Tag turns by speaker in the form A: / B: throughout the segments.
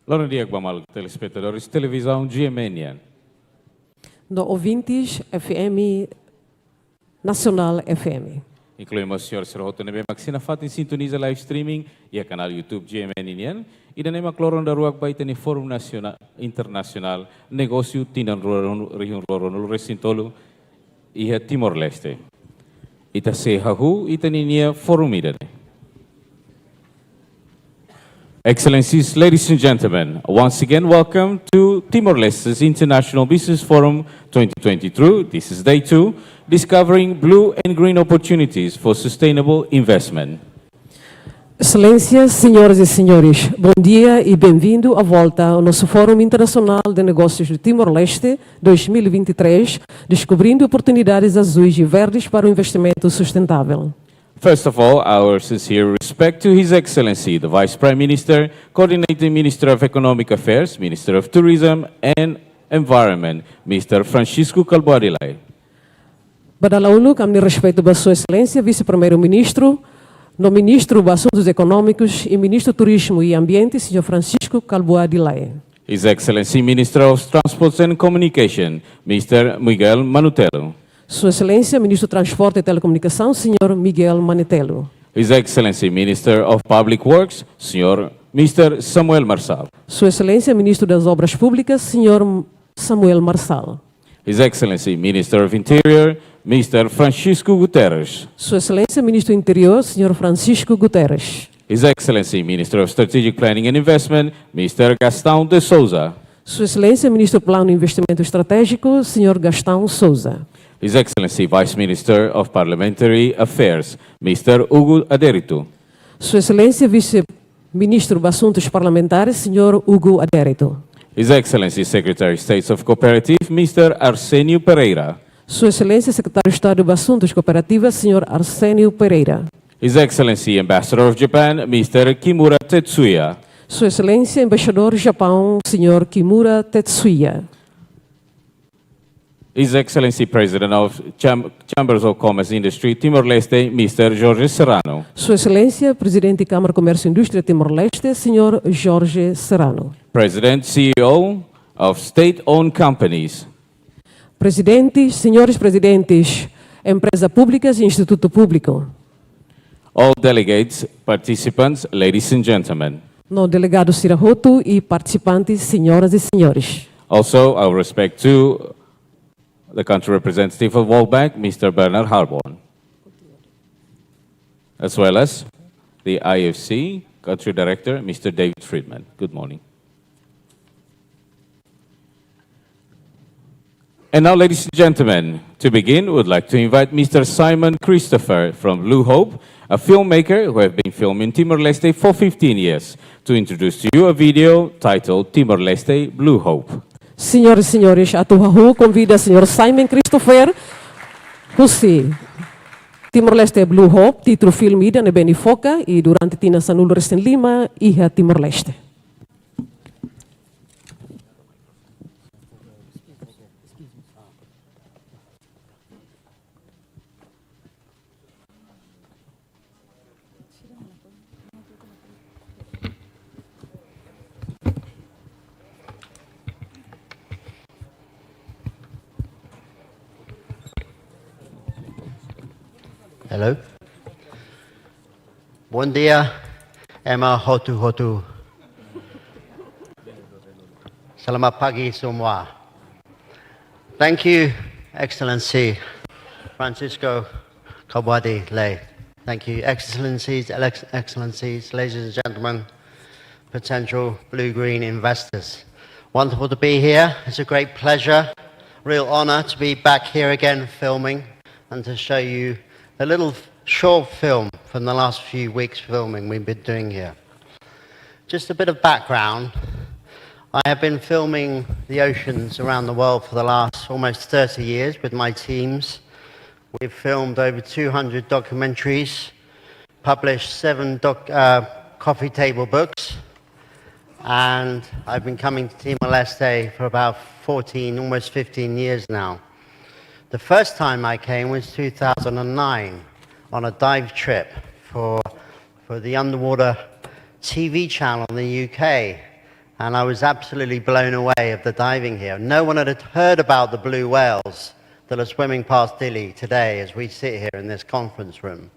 A: Bom dia, telespectadores de televisão GMNN.
B: No ouvintes FM Nacional FM.
A: Incluímos o senhor Serroto Nebe Maxina Fatin sintoniza live streaming e a canal YouTube GMNN e da nema cloron da ruak baita ni Fórum Nacional Internacional Negócio Tinan Região Roronul Recintolo e a Timor-Leste. Ita se hahu ita ninia Fórum Idane. Excellencies, ladies and gentlemen, once again welcome to Timor-Leste's International Business Forum 2022. This is day 2, discovering blue and green opportunities for sustainable investment.
B: Excelências, senhoras e senhores, bom dia e bem-vindo à volta ao nosso Fórum Internacional de Negócios de Timor-Leste 2023, descobrindo oportunidades azuis e verdes para o investimento sustentável.
A: First of all, our sincere respect to His Excellency, the Vice Prime Minister, Coordinating Minister of Economic Affairs, Minister of Tourism and Environment, Mr. Francisco Calbuadilay.
B: Badalaulu, kami respeito a Sua Excelência, Vice-Primeiro-Ministro, no Ministro dos Assuntos Econômicos e Ministro do Turismo e Ambiente, Sr. Francisco Calbuadilay.
A: His Excellency, Minister of Transport and Communication, Mr. Miguel Manutelo.
B: Sua Excelência, Ministro do Transporte e Telecomunicação, Sr. Miguel Manutelo.
A: His Excellency, Minister of Public Works, Mr. Samuel Marçal.
B: Sua Excelência, Ministro das Obras Públicas, Sr. Samuel Marçal.
A: His Excellency, Minister of Interior, Mr. Francisco Guterres.
B: Sua Excelência, Ministro do Interior, Sr. Francisco Guterres.
A: His Excellency, Minister of Strategic Planning and Investment, Mr. Gastão de Souza.
B: Sua Excelência, Ministro do Plano e Investimento Estratégico, Sr. Gastão Souza.
A: His Excellency, Vice Minister of Parliamentary Affairs, Mr. Hugo Adérito.
B: Sua Excelência, Vice-Ministro dos Assuntos Parlamentares, Sr. Hugo Adérito.
A: His Excellency, Secretary of State of Cooperative, Mr. Arsenio Pereira.
B: Sua Excelência, Secretário de Estado de Assuntos Cooperativas, Sr. Arsenio Pereira.
A: His Excellency, Ambassador of Japan, Mr. Kimura Tetsuya.
B: Sua Excelência, Embaixador do Japão, Sr. Kimura Tetsuya.
A: His Excellency, President of Chambers of Commerce Industry, Timor-Leste, Mr. Jorge Serrano.
B: Sua Excelência, Presidente da Câmara de Comércio e Indústria Timor-Leste, Sr. Jorge Serrano.
A: President, CEO of State-Owned Companies.
B: Presidentes, senhores presidentes, empresas públicas e instituto público.
A: All delegates, participants, ladies and gentlemen.
B: No delegado Sirahoto e participantes, senhoras e senhores.
A: Also, our respect to the country representative of World Bank, Mr. Bernard Harborn, as well as the IFC country director, Mr. David Friedman. Good morning. And now, ladies and gentlemen, to begin, we would like to invite Mr. Simon Christopher from Blue Hope, a filmmaker who has been filming Timor-Leste for 15 years, to introduce to you a video titled Timor-Leste Blue Hope.
B: Senhoras e senhores, a Tuhahu convida o Sr. Simon Christopher, Husi, Timor-Leste Blue Hope, título filme da Nebeni Foca e durante Tina Sanul Resten Lima e a Timor-Leste.
C: Hello. Bom dia, Emma Hotu Hotu. Selamat pagi semua. Thank you, Excellency Francisco Calbuadilay. Thank you, Excellencies, ladies and gentlemen, potential blue-green investors. Wonderful to be here. It's a great pleasure, real honor to be back here again filming and to show you a little short film from the last few weeks filming we've been doing here. Just a bit of background. I have been filming the oceans around the world for the last almost 30 years with my teams. We've filmed over 200 documentaries, published 7 coffee table books, and I've been coming to Timor-Leste for about 14, almost 15 years now. The first time I came was 2009 on a dive trip for the underwater TV channel in the UK. and I was absolutely blown away of the diving here. No one had heard about the blue whales that are swimming past Dili today as we sit here in this conference room.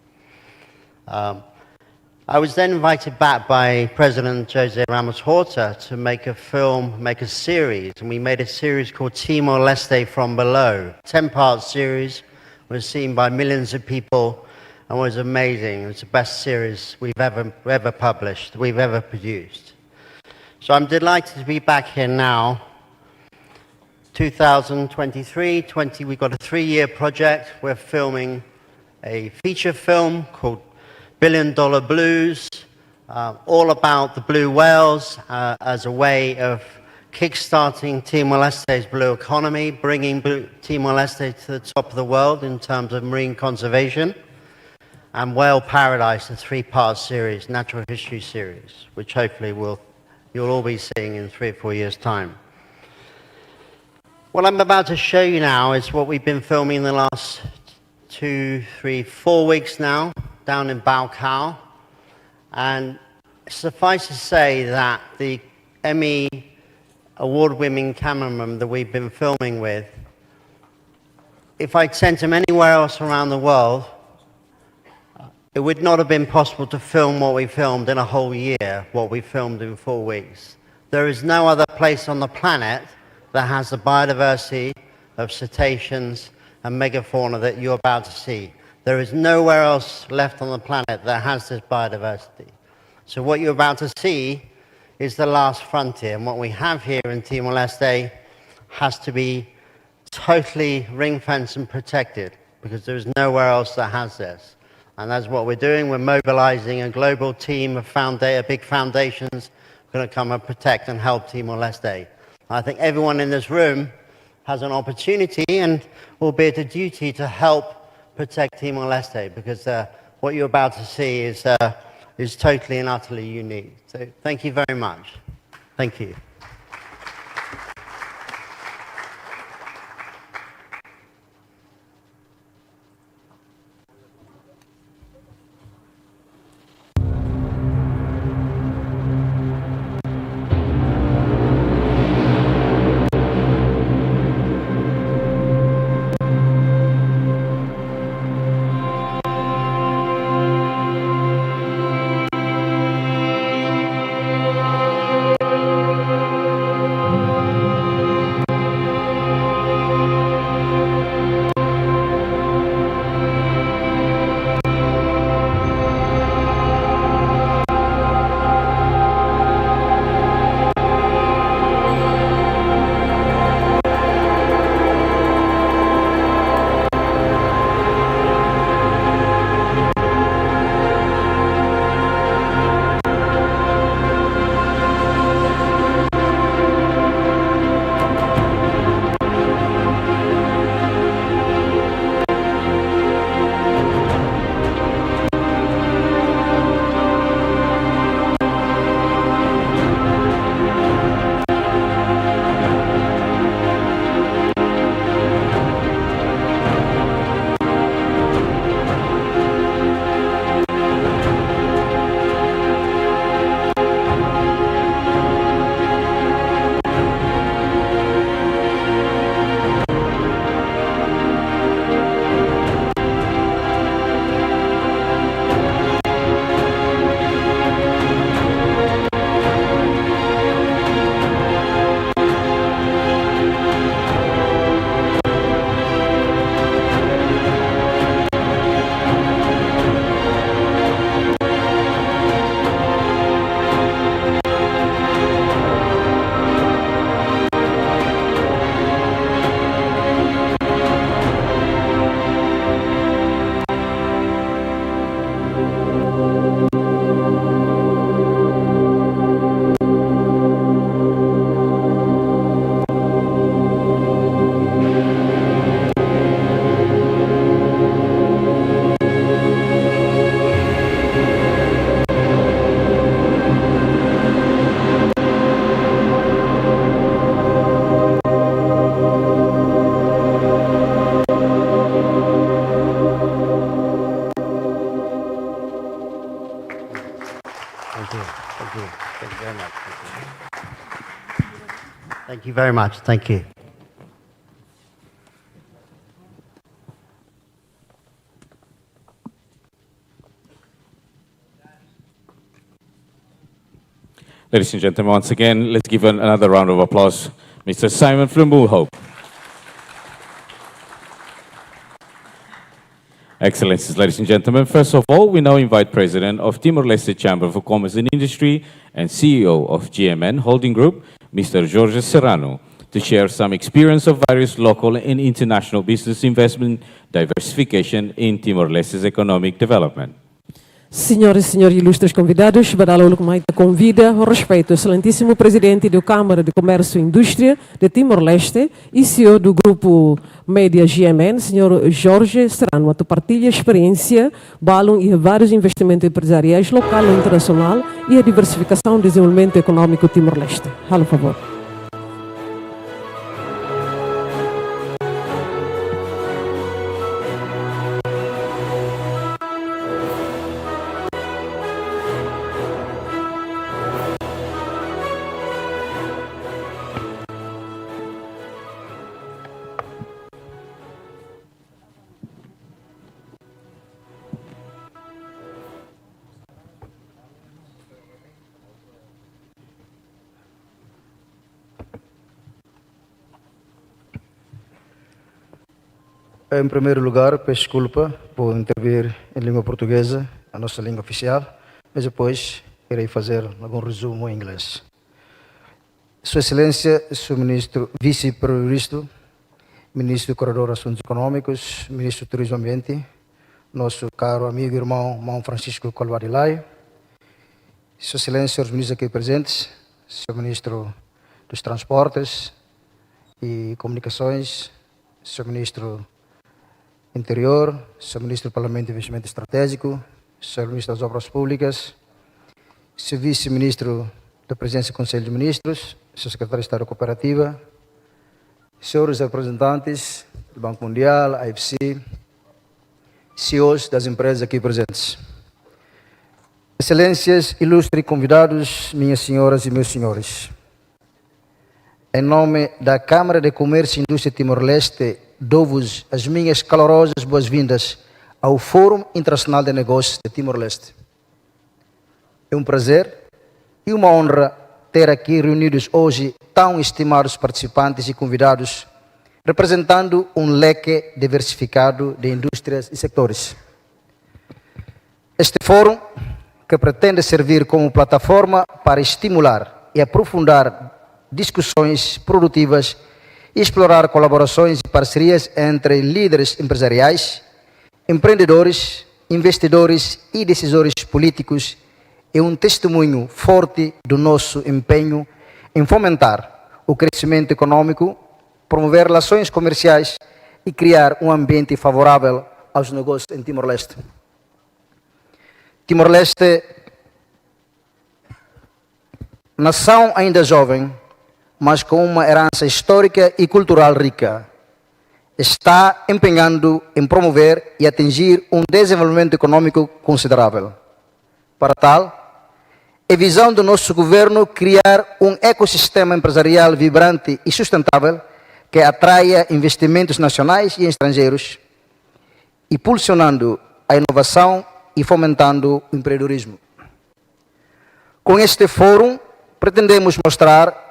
C: I was then invited back by President Jose Ramos Horta to make a film, make a series, and we made a series called TIMOR-LESTE from Below. 10-part series, was seen by millions of people and was amazing. It was the best series we've ever published, we've ever produced. So I'm delighted to be back here now. 2023, we've got a 3-year project. We're filming a feature film called $1 Billion Blues, all about the blue whales as a way of kickstarting Timor-Leste's blue economy, bringing Timor-Leste to the top of the world in terms of marine conservation, and Whale Paradise, a 3-part series, natural history series, which hopefully you'll all be seeing in 3 or 4 years' time. What I'm about to show you now is what we've been filming in the last 2, 3, 4 weeks now, down in Baucau. And suffice to say that the Emmy award-winning cameraman that we've been filming with, if I'd sent him anywhere else around the world, it would not have been possible to film what we filmed in a whole year, what we filmed in 4 weeks. There is no other place on the planet that has the biodiversity of cetaceans and megafauna that you're about to see. There is nowhere else left on the planet that has this biodiversity. So what you're about to see is the last frontier, and what we have here in Timor-Leste has to be totally ring-fenced and protected, because there is nowhere else that has this. And that's what we're doing. We're mobilizing a global team of big foundations going to come and protect and help Timor-Leste. I think everyone in this room has an opportunity, and albeit a duty, to help protect Timor-Leste, because what you're about to see is totally and utterly unique. So thank you very much. Thank you. very much. Thank you.
A: Ladies and gentlemen, once again, let's give another round of applause, Mr. Simon Flimbu-Hope. Excellencies, ladies and gentlemen, first of all, we now invite President of Timor-Leste Chamber for Commerce and Industry and CEO of GMN Holding Group, Mr. Jorge Serrano, to share some experience of various local and international business investment diversification in Timor-Leste's economic development.
B: Senhoras e senhores ilustres convidados, Badalo Lukumaita convida ao respeito ao excelentíssimo presidente da Câmara de Comércio e Indústria de Timor-Leste e CEO do grupo Média GMN, senhor Jorge Serrano, a partilha experiência, balão e vários investimentos empresariais local e internacional e a diversificação e desenvolvimento econômico Timor-Leste. Por favor.
D: Em primeiro lugar, peço desculpa por intervir em língua portuguesa, a nossa língua oficial, mas depois irei fazer algum resumo em inglês. Sua Excelência, Sr. Ministro, Vice-Primeiro-Ministro, Ministro do Corredor de Assuntos Econômicos, Ministro do Turismo e Ambiente, nosso caro amigo e irmão Mão Francisco Colvadilai, Sua Excelência, senhores ministros aqui presentes, Sr. Ministro dos Transportes e Comunicações, Sr. Ministro Interior, Sr. Ministro do Parlamento de Investimento Estratégico, Sr. Ministro das Obras Públicas, Sr. Vice-Ministro da Presidência do Conselho de Ministros, Sr. Secretário de Estado da Cooperativa, senhores representantes do Banco Mundial, AFC, CEOs das empresas aqui presentes. Excelências, ilustres convidados, minhas senhoras e meus senhores. Em nome da Câmara de Comércio e Indústria Timor-Leste, dou-vos as minhas calorosas boas-vindas ao Fórum Internacional de Negócios de Timor-Leste. É um prazer e uma honra ter aqui reunidos hoje tão estimados participantes e convidados, representando um leque diversificado de indústrias e setores. Este fórum, que pretende servir como plataforma para estimular e aprofundar discussões produtivas e explorar colaborações e parcerias entre líderes empresariais, empreendedores, investidores e decisores políticos, é um testemunho forte do nosso empenho em fomentar o crescimento econômico, promover relações comerciais e criar um ambiente favorável aos negócios em Timor-Leste. Timor-Leste, nação ainda jovem, mas com uma herança histórica e cultural rica, está empenhando em promover e atingir um desenvolvimento econômico considerável. Para tal, é visão do nosso governo criar um ecossistema empresarial vibrante e sustentável que atraia investimentos nacionais e estrangeiros, impulsionando a inovação e fomentando o empreendedorismo. Com este fórum, pretendemos mostrar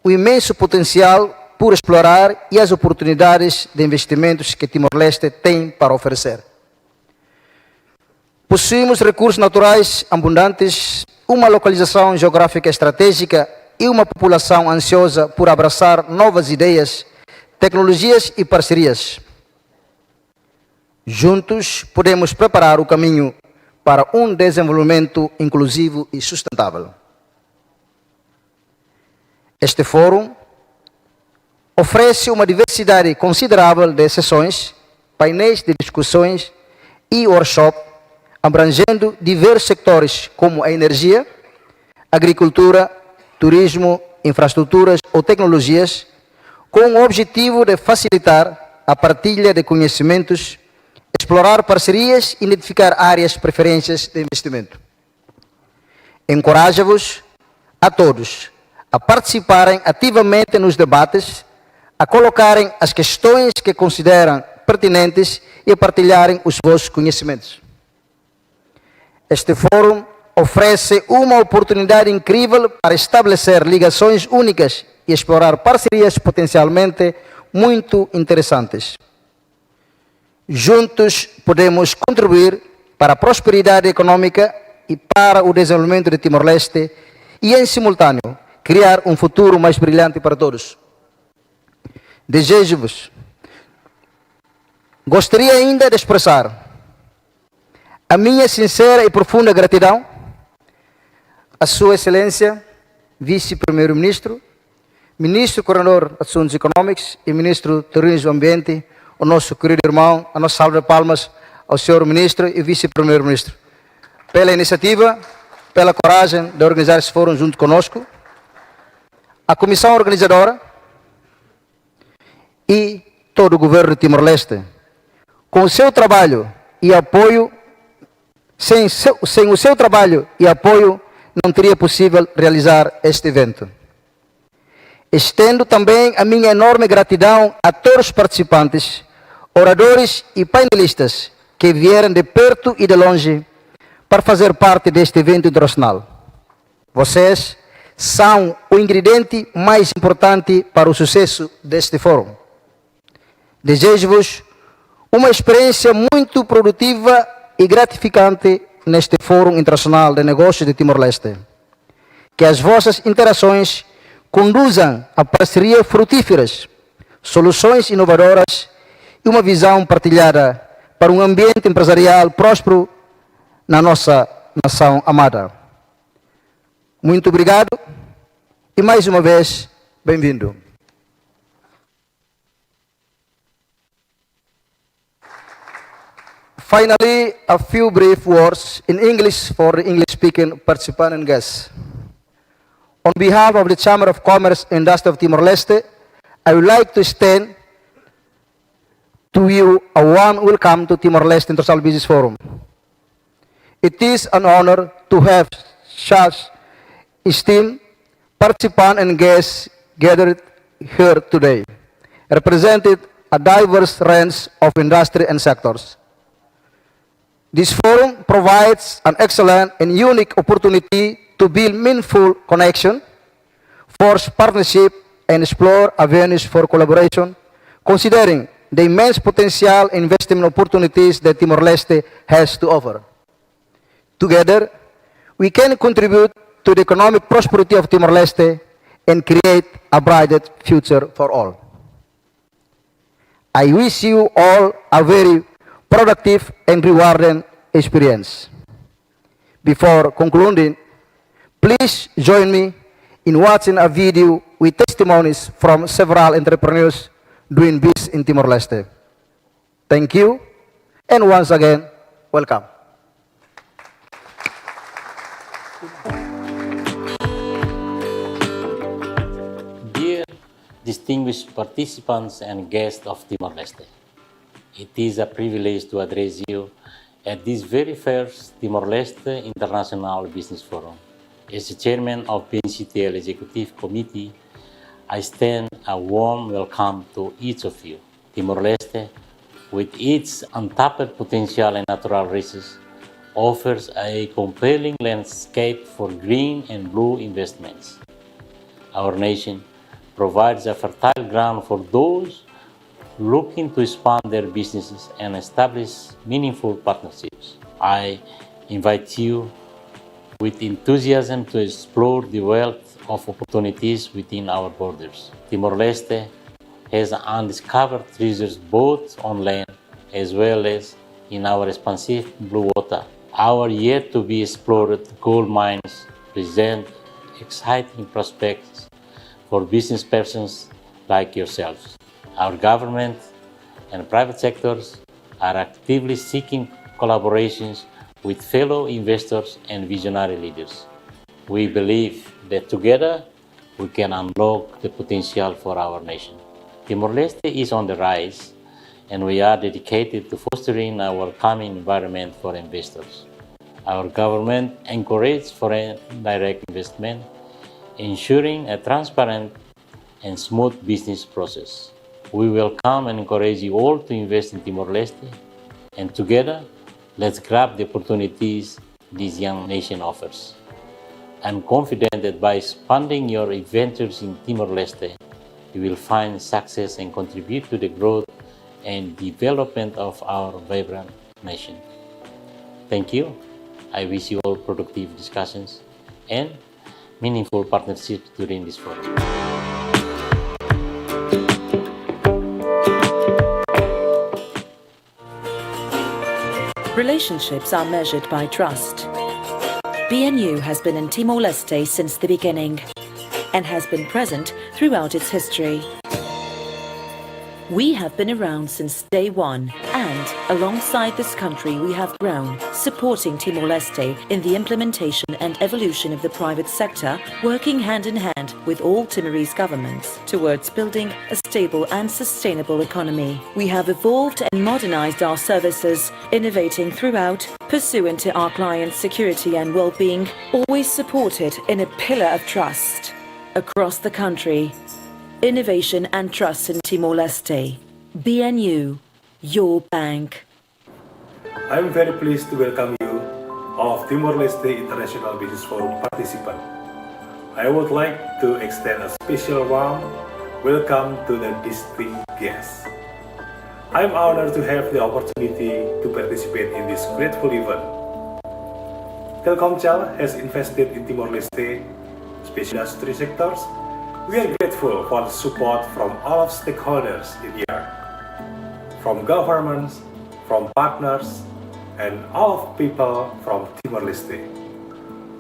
D: o imenso potencial por explorar e as oportunidades de investimentos que Timor-Leste tem para oferecer. Possuímos recursos naturais abundantes, uma localização geográfica estratégica e uma população ansiosa por abraçar novas ideias, tecnologias e parcerias. Juntos, podemos preparar o caminho para um desenvolvimento inclusivo e sustentável. Este fórum oferece uma diversidade considerável de sessões, painéis de discussões e workshops, abrangendo diversos setores como a energia, agricultura, turismo, infraestruturas ou tecnologias, com o objetivo de facilitar a partilha de conhecimentos, explorar parcerias e identificar áreas de preferências de investimento. Encorajo-vos a todos a participarem ativamente nos debates, a colocarem as questões que consideram pertinentes e a partilharem os vossos conhecimentos. Este fórum oferece uma oportunidade incrível para estabelecer ligações únicas e explorar parcerias potencialmente muito interessantes. Juntos podemos contribuir para a prosperidade econômica e para o desenvolvimento de Timor-Leste e, em simultâneo, criar um futuro mais brilhante para todos. Gostaria ainda de expressar a minha sincera e profunda gratidão à Sua Excelência, Vice-Primeiro-Ministro, Ministro Coordenador de Assuntos Econômicos e Ministro do Turismo e Ambiente, o nosso querido irmão, a nossa salva de palmas ao Senhor Ministro e Vice-Primeiro-Ministro, pela iniciativa, pela coragem de organizar esse fórum junto conosco, a Comissão Organizadora e todo o Governo de Timor-Leste, com o seu trabalho e apoio. Sem o seu trabalho e apoio, não teria possível realizar este evento. Estendo também a minha enorme gratidão a todos os participantes, oradores e painelistas que vieram de perto e de longe para fazer parte deste evento internacional. Vocês são o ingrediente mais importante para o sucesso deste fórum. Desejo-vos uma experiência muito produtiva e gratificante neste Fórum Internacional de Negócios de Timor-Leste. Que as vossas interações conduzam a parcerias frutíferas, soluções inovadoras e uma visão partilhada para um ambiente empresarial próspero na nossa nação amada. Muito obrigado e, mais uma vez, bem-vindo. Finally, a few brief words in English for the English-speaking participant and guests. On behalf of the Chamber of Commerce and Industry of Timor-Leste, I would like to extend to you a warm welcome to Timor-Leste International Business Forum. It is an honor to have such esteemed participants and guests gathered here today, representing a diverse range of industry and sectors. This forum provides an excellent and unique opportunity to build meaningful connection, forge partnership, and explore avenues for collaboration, considering the immense potential investment opportunities that Timor-Leste has to offer. Together, we can contribute to the economic prosperity of Timor-Leste and create a brighter future for all. I wish you all a very productive and rewarding experience. Before concluding, please join me in watching a video with testimonies from several entrepreneurs doing business in Timor-Leste. Thank you, and once again, welcome.
E: Dear distinguished participants and guests of Timor-Leste, it is a privilege to address you at this very first Timor-Leste International Business Forum. As the chairman of BNCTL Executive Committee, I extend a warm welcome to each of you. Timor-Leste, with its untapped potential and natural resources, offers a compelling landscape for green and blue investments. Our nation provides a fertile ground for those looking to expand their businesses and establish meaningful partnerships. I invite you with enthusiasm to explore the wealth of opportunities within our borders. Timor-Leste has undiscovered treasures both on land as well as in our expansive blue water. Our yet to be explored gold mines present exciting prospects for business persons like yourselves. Our government and private sectors are actively seeking collaborations with fellow investors and visionary leaders. We believe that together we can unlock the potential for our nation. Timor-Leste is on the rise, and we are dedicated to fostering a welcoming environment for investors. Our government encourages foreign direct investment ensuring a transparent and smooth business process. We welcome and encourage you all to invest in Timor-Leste, and together, let's grab the opportunities this young nation offers. I'm confident that by expanding your adventures in Timor-Leste, you will find success and contribute to the growth and development of our vibrant nation. Thank you. I wish you all productive discussions and meaningful partnerships during this forum.
F: Relationships are measured by trust. BNU has been in Timor-Leste since the beginning and has been present throughout its history. We have been around since day one, and alongside this country we have grown, supporting Timor-Leste in the implementation and evolution of the private sector, working hand in hand with all Timorese governments towards building a stable and sustainable economy. We have evolved and modernized our services, innovating throughout, pursuant to our clients' security and well-being, always supported in a pillar of trust. Across the country, innovation and trust in Timor-Leste. BNU, your bank.
G: I'm very pleased to welcome you, all of Timor-Leste International Business Forum participants. I would like to extend a special warm welcome to the distinguished guests. I'm honored to have the opportunity to participate in this grateful event. Telkomsel has invested in Timor-Leste, especially industry sectors. We are grateful for the support from all of stakeholders in here, from governments, from partners, and all of people from Timor-Leste.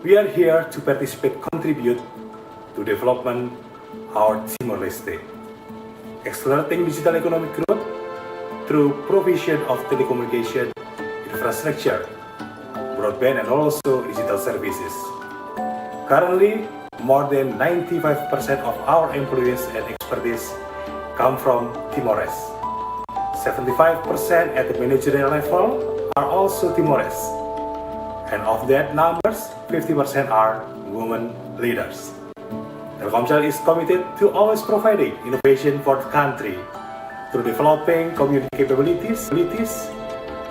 G: We are here to participate, contribute to development our Timor-Leste, accelerating digital economic growth through provision of telecommunication infrastructure, broadband, and also digital services. Currently, more than 95% of our employees and expertise come from Timores. 75% at the managerial level are also Timores. And of that numbers, 50% are women leaders. Telkomsel is committed to always providing innovation for the country through developing community capabilities,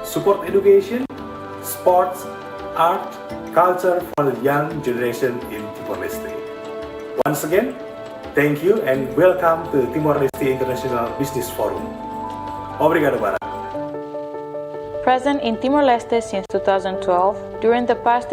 G: support education, sports, art, culture for the young generation in Timor-Leste. Once again, thank you and welcome to Timor-Leste International Business Forum. Obrigado, Bara.
H: Present in Timor-Leste since 2012, during the past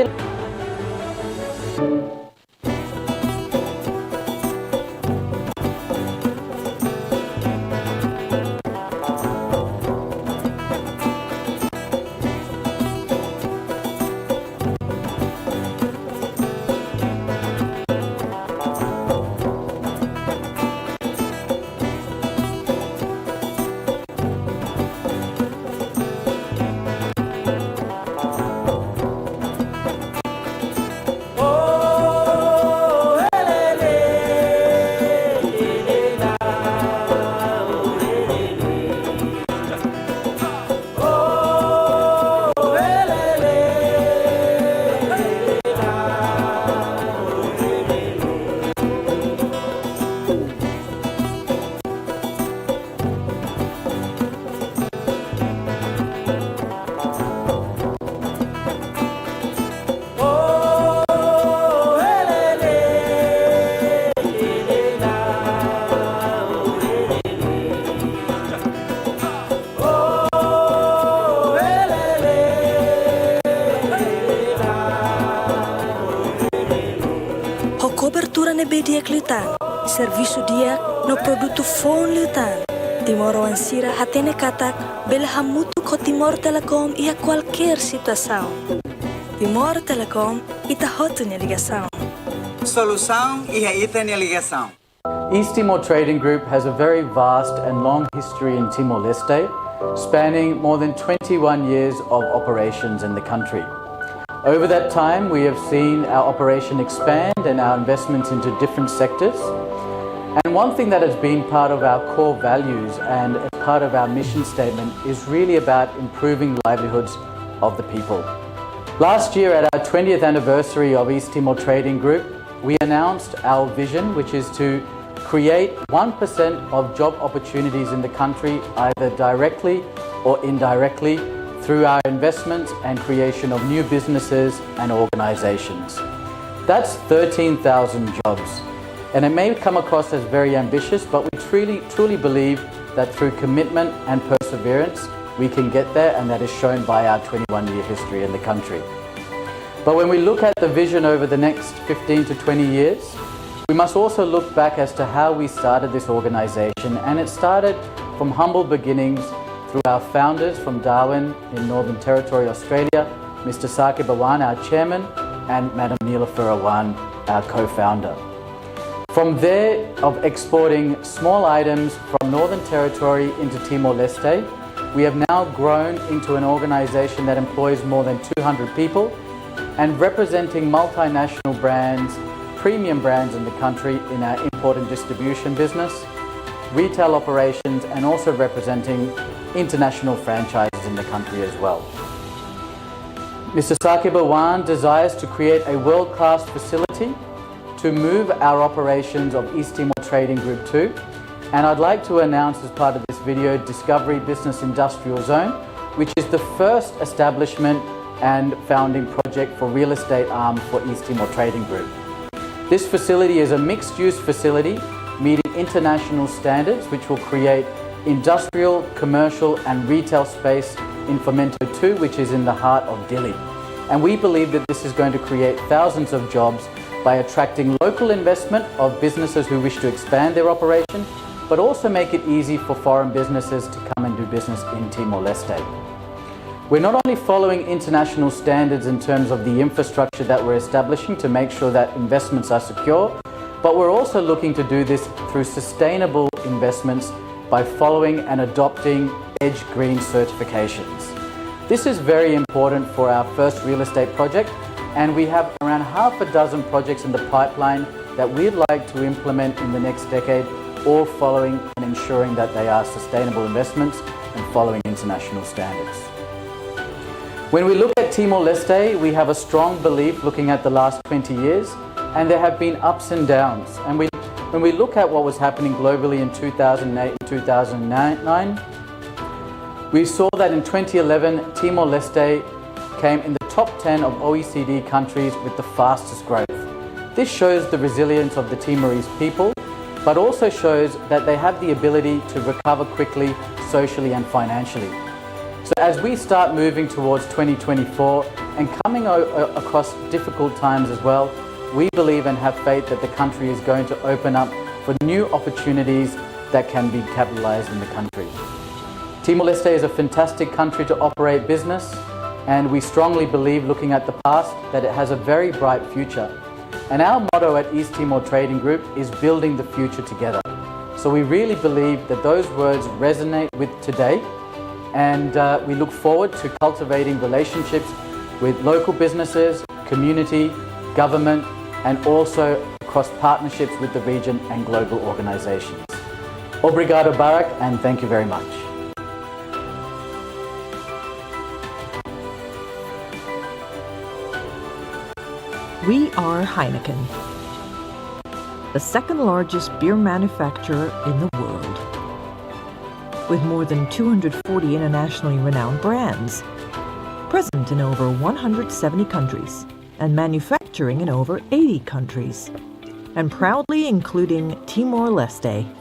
I: dia klitan, serviço dia no produto phone liutan. Timor ansira hatene katak bela hamutu ko Timor Telecom e a qualquer situação. Timor Telecom ita hotunya ligação.
J: Solução e a itania ligação.
K: East Timor Trading Group has a very vast and long history in Timor-Leste, spanning more than 21 years of operations in the country. Over that time, we have seen our operation expand and our investments into different sectors. And one thing that has been part of our core values and as part of our mission statement is really about improving livelihoods of the people. Last year at our 20th anniversary of East Timor Trading Group, we announced our vision, which is to create 1% of job opportunities in the country, either directly or indirectly, through our investments and creation of new businesses and organizations. That's 13,000 jobs. And it may come across as very ambitious, but we truly believe that through commitment and perseverance, we can get there, and that is shown by our 21-year history in the country. But when we look at the vision over the next 15 to 20 years, we must also look back as to how we started this organization. And it started from humble beginnings through our founders from Darwin in Northern Territory, Australia, Mr. Sakib Awan, our chairman, and Madam Neelafur Awan, our co-founder. From there, of exporting small items from Northern Territory into Timor-Leste, we have now grown into an organization that employs more than 200 people and representing multinational brands, premium brands in the country in our import and distribution business, retail operations, and also representing international franchises in the country as well. Mr. Sakib Awan desires to create a world-class facility to move our operations of East Timor Trading Group to, and I'd like to announce as part of this video Discovery Business Industrial Zone, which is the first establishment and founding project for real estate arm for East Timor Trading Group. This facility is a mixed-use facility meeting international standards, which will create industrial, commercial and retail space in Fomento 2, which is in the heart of Dili. And we believe that this is going to create thousands of jobs by attracting local investment of businesses who wish to expand their operation, but also make it easy for foreign businesses to come and do business in Timor-Leste. We're not only following international standards in terms of the infrastructure that we're establishing to make sure that investments are secure, but we're also looking to do this through sustainable investments by following and adopting EDGE Green certifications. This is very important for our first real estate project, and we have around half a dozen projects in the pipeline that we'd like to implement in the next decade, all following and ensuring that they are sustainable investments and following international standards. When we look at Timor-Leste, we have a strong belief looking at the last 20 years, and there have been ups and downs. And when we look at what was happening globally in 2008 and 2009, we saw that in 2011, Timor-Leste came in the top 10 of OECD countries with the fastest growth. This shows the resilience of the Timorese people, but also shows that they have the ability to recover quickly, socially and financially. So as we start moving towards 2024 and coming across difficult times as well, we believe and have faith that the country is going to open up for new opportunities that can be capitalized in the country. Timor-Leste is a fantastic country to operate business, and we strongly believe, looking at the past, that it has a very bright future. And our motto at East Timor Trading Group is building the future together. So we really believe that those words resonate with today, and we look forward to cultivating relationships with local businesses, community, government, and also across partnerships with the region and global organizations. Obrigado, Barak, and thank you very much.
L: We are Heineken, the second largest beer manufacturer in the world, with more than 240 internationally renowned brands, present in over 170 countries, and manufacturing in over 80 countries, and proudly including Timor-Leste.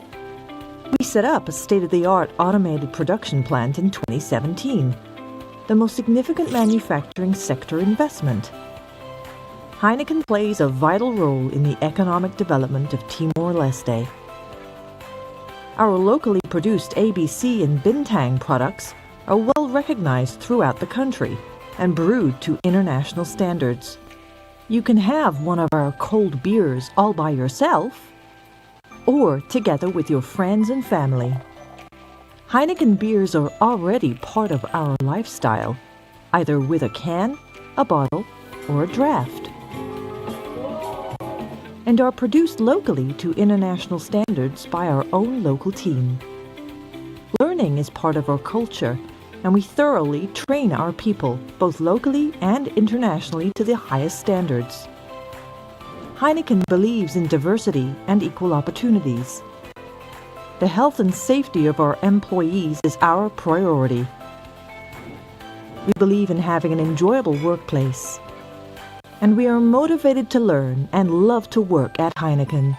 L: We set up a state-of-the-art automated production plant in 2017, the most significant manufacturing sector investment. Heineken plays a vital role in the economic development of Timor-Leste. Our locally produced ABC and Bintang products are well recognized throughout the country and brewed to international standards. You can have one of our cold beers all by yourself or together with your friends and family. Heineken beers are already part of our lifestyle, either with a can, a bottle, or a draft, and are produced locally to international standards by our own local team. Learning is part of our culture, and we thoroughly train our people, both locally and internationally, to the highest standards. Heineken believes in diversity and equal opportunities. The health and safety of our employees is our priority. We believe in having an enjoyable workplace. And we are motivated to learn and love to work at Heineken.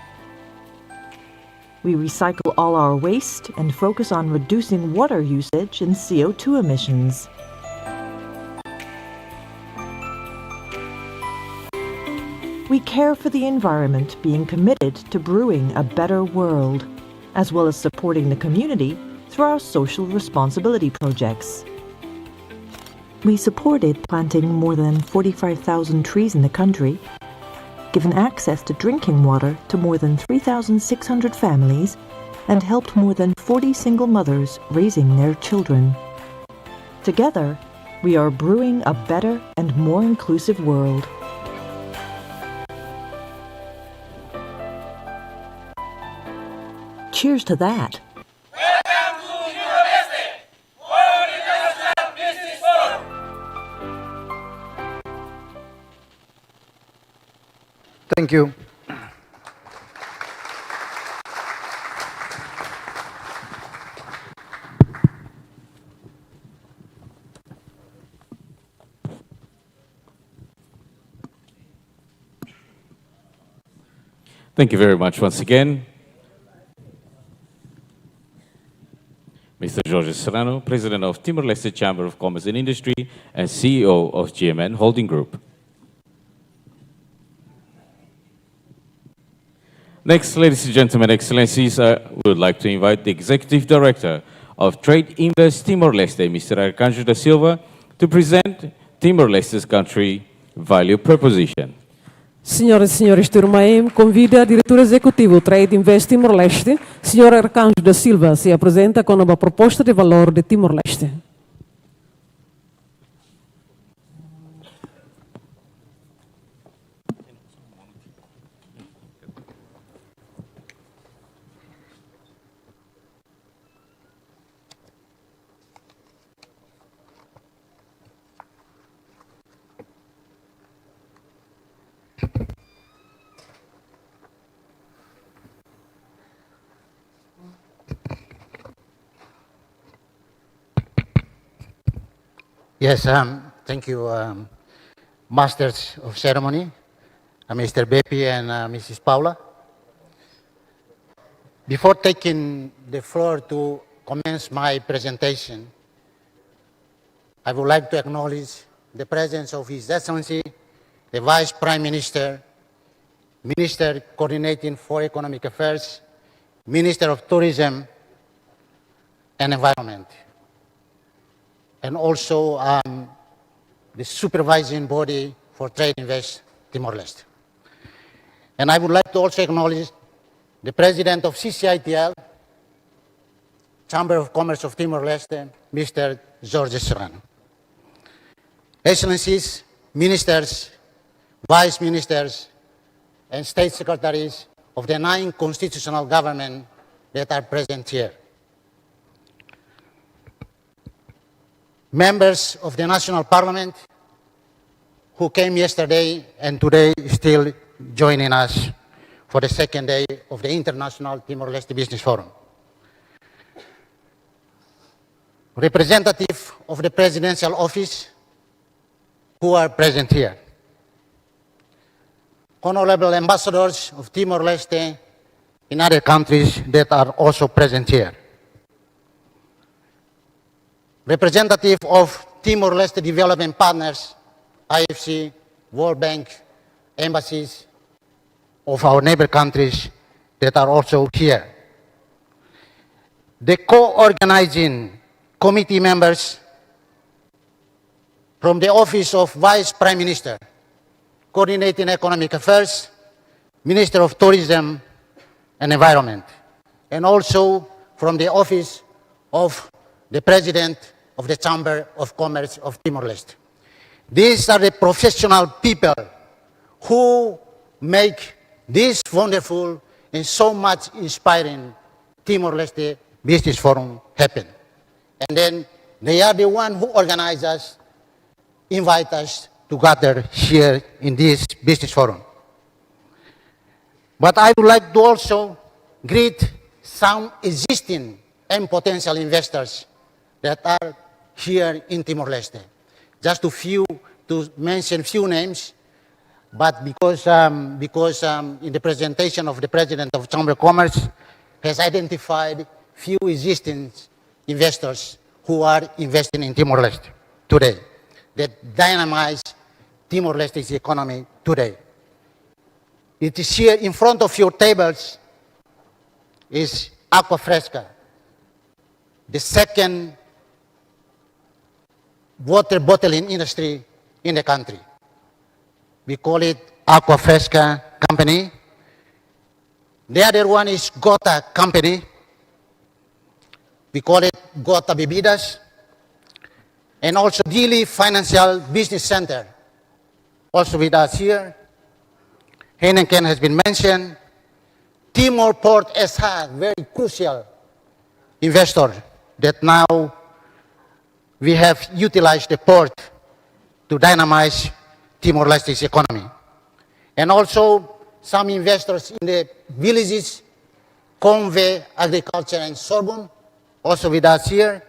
L: We recycle all our waste and focus on reducing water usage and CO2 emissions. We care for the environment, being committed to brewing a better world, as well as supporting the community through our social responsibility projects. We supported planting more than 45,000 trees in the country, given access to drinking water to more than 3,600 families, and helped more than 40 single mothers raising their children. Together, we are brewing a better and more inclusive world. Cheers to that.
M: Welcome to TIMOR-LESTE, World International Business Forum.
D: Thank you.
A: Thank you very much once again. Mr. Jorge Serrano, President of Timor-Leste Chamber of Commerce and Industry and CEO of GMN Holding Group. Next, ladies and gentlemen, Excellencies, we would like to invite the Executive Director of Trade Invest Timor-Leste, Mr. Arcanjo da Silva, to present Timor-Leste's country value proposition.
B: Senhoras e senhores, Turmaem convida a diretor executivo Trade Invest Timor-Leste, Sr. Arcanjo da Silva, se apresenta com uma proposta de valor de Timor-Leste.
C: Yes, thank you, Masters of Ceremony, Mr. Bepi and Mrs. Paula. Before taking the floor to commence my presentation, I would like to acknowledge the presence of His Excellency, the Vice Prime Minister, Minister Coordinating for Economic Affairs, Minister of Tourism and Environment, and also the supervising body for Trade Invest Timor-Leste. And I would like to also acknowledge the President of CCITL, Chamber of Commerce of Timor-Leste, Mr. Jorge Serrano. Excellencies, Ministers, Vice Ministers, and State Secretaries of the 9 constitutional governments that are present here. Members of the National Parliament who came yesterday and today still joining us for the second day of the International Timor-Leste Business Forum. Representative of the Presidential Office who are present here. Honorable ambassadors of Timor-Leste in other countries that are also present here. Representative of Timor-Leste Development Partners, IFC, World Bank, embassies of our neighbor countries that are also here. The co-organizing committee members from the Office of Vice Prime Minister, Coordinating Economic Affairs, Minister of Tourism and Environment, and also from the Office of the President of the Chamber of Commerce of Timor-Leste. These are the professional people who make this wonderful and so much inspiring Timor-Leste Business Forum happen. And then they are the ones who organize us, invite us to gather here in this business forum.
N: But I would like to also greet some existing and potential investors that are here in Timor-Leste. Just to mention few names, but because in the presentation of the President of Chamber of Commerce has identified few existing investors who are investing in Timor-Leste today, that dynamize Timor-Leste's economy today. It is here in front of your tables is Aqua Fresca, the second water bottling industry in the country. We call it Aqua Fresca Company. The other one is Gota Company. We call it Gota Bebidas. And also Dili Financial Business Center, also with us here. Heineken has been mentioned. Timor Port SH, very crucial investor that now we have utilized the port to dynamize Timor-Leste's economy. And also some investors in the villages, Conve Agriculture and Sorbonne, also with us here.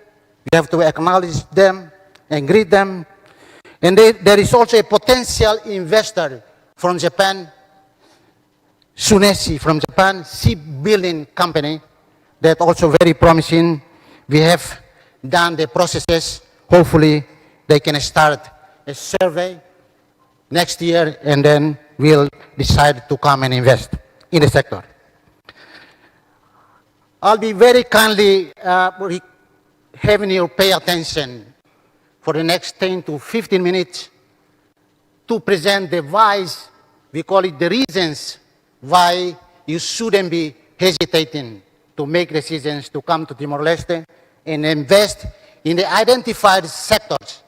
N: We have to acknowledge them and greet them. And there is also a potential investor from Japan, Tsunesi from Japan, shipbuilding company, that also very promising. We have done the processes. Hopefully they can start a survey next year, and then we'll decide to come and invest in the sector. I'll be very kindly having you pay attention for the next 10 to 15 minutes to present the whys, we call it the reasons why you shouldn't be hesitating to make decisions to come to Timor-Leste and invest in the identified sectors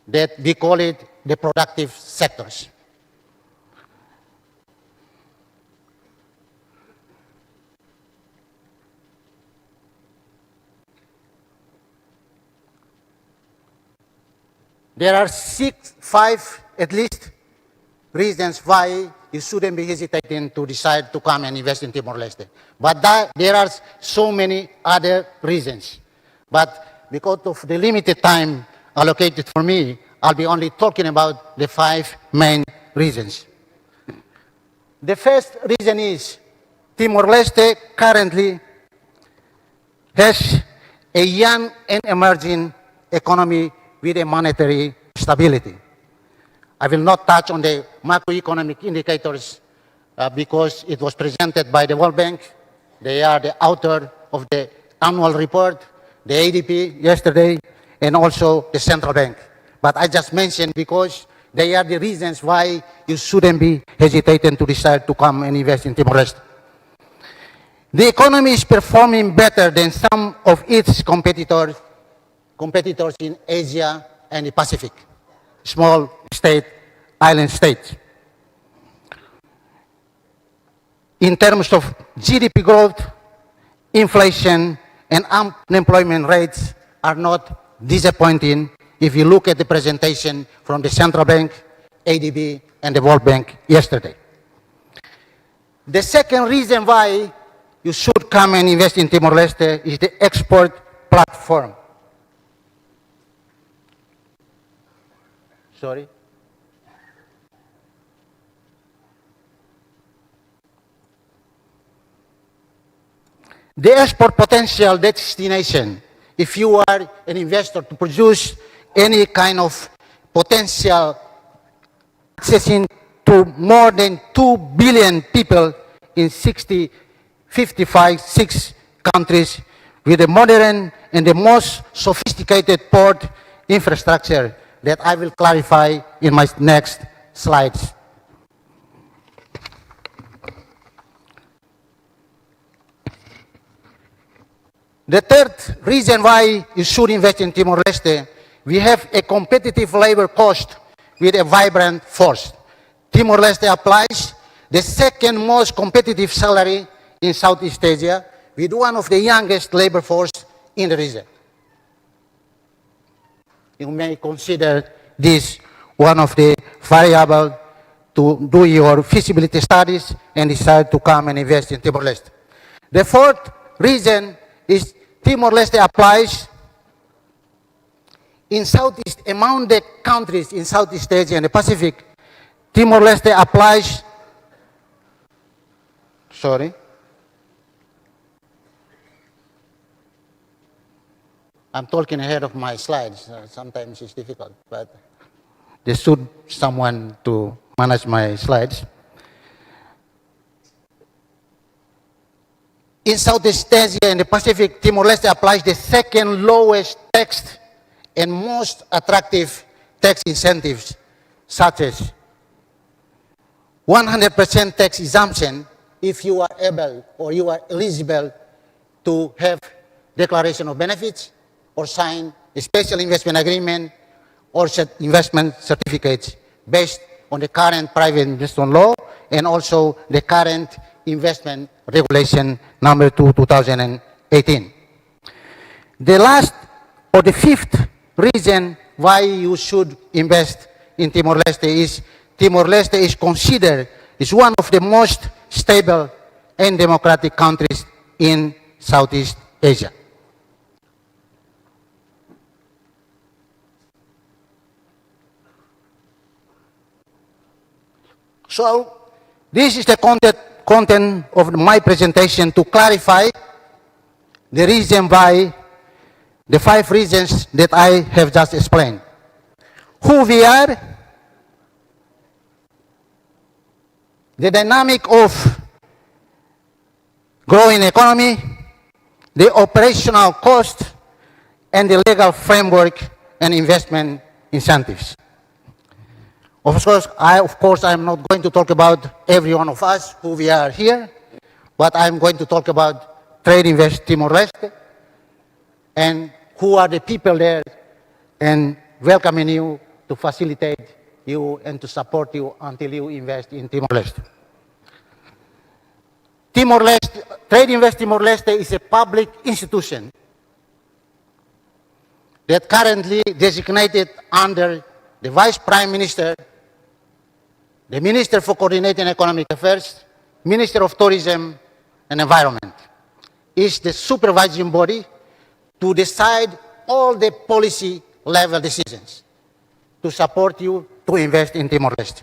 N: that we call it the productive sectors. There are five at least reasons why you shouldn't be hesitating to decide to come and invest in Timor-Leste. But there are so many other reasons. But because of the limited time allocated for me, I'll be only talking about the five main reasons. The first reason is Timor-Leste currently has a young and emerging economy with a monetary stability. I will not touch on the macroeconomic indicators because it was presented by the World Bank. They are the author of the annual report, the ADP yesterday, and also the central bank. But I just mentioned because they are the reasons why you shouldn't be hesitating to decide to come and invest in Timor-Leste. The economy is performing better than some of its competitors in Asia and the Pacific, small state, island states. In terms of GDP growth, inflation, and unemployment rates are not disappointing if you look at the presentation from the Central Bank, ADB, and the World Bank yesterday. The second reason why you should come and invest in Timor-Leste is the export platform. Sorry. The export potential destination, if you are an investor to produce any kind of potential accessing to more than 2 billion people in 56 countries with a modern and the most sophisticated port infrastructure that I will clarify in my next slides. The third reason why you should invest in Timor-Leste, we have a competitive labor cost with a vibrant force. Timor-Leste applies the second most competitive salary in Southeast Asia with one of the youngest labor force in the region. You may consider this one of the variables to do your feasibility studies and decide to come and invest in Timor-Leste. The fourth reason is Timor-Leste applies in Southeast, among the countries in Southeast Asia and the Pacific. Timor-Leste applies, I'm talking ahead of my slides. Sometimes it's difficult, but there should someone to manage my slides. In Southeast Asia and the Pacific, Timor-Leste applies the second lowest tax and most attractive tax incentives, such as 100% tax exemption if you are able or you are eligible to have declaration of benefits or sign a special investment agreement or investment certificates based on the current private investment law and also the current investment regulation number 2, 2018. The last or the fifth reason why you should invest in Timor-Leste is Timor-Leste is considered is one of the most stable and democratic countries in Southeast Asia. So, this is the content of my presentation to clarify the reason why, the 5 reasons that I have just explained. Who we are, the dynamic of growing economy, the operational cost, and the legal framework and investment incentives. Of course, I'm not going to talk about every one of us who we are here, but I'm going to talk about Trade Invest Timor-Leste and who are the people there and welcoming you to facilitate you and to support you until you invest in Timor-Leste. Timor-Leste, Trade Invest Timor-Leste is a public institution that currently designated under the Vice Prime Minister, the Minister for Coordinating Economic Affairs, Minister of Tourism and Environment, is the supervising body to decide all the policy level decisions to support you to invest in Timor-Leste.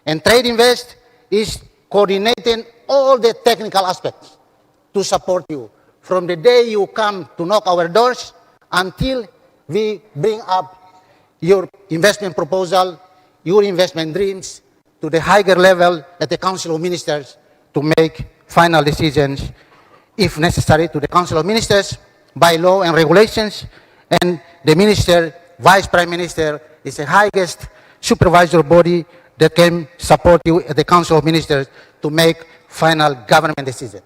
N: And Trade Invest is coordinating all the technical aspects to support you from the day you come to knock our doors until we bring up your investment proposal, your investment dreams to the higher level at the Council of Ministers to make final decisions, if necessary, to the Council of Ministers by law and regulations. And the Minister, Vice Prime Minister, is the highest supervisory body that can support you at the Council of Ministers to make final government decision.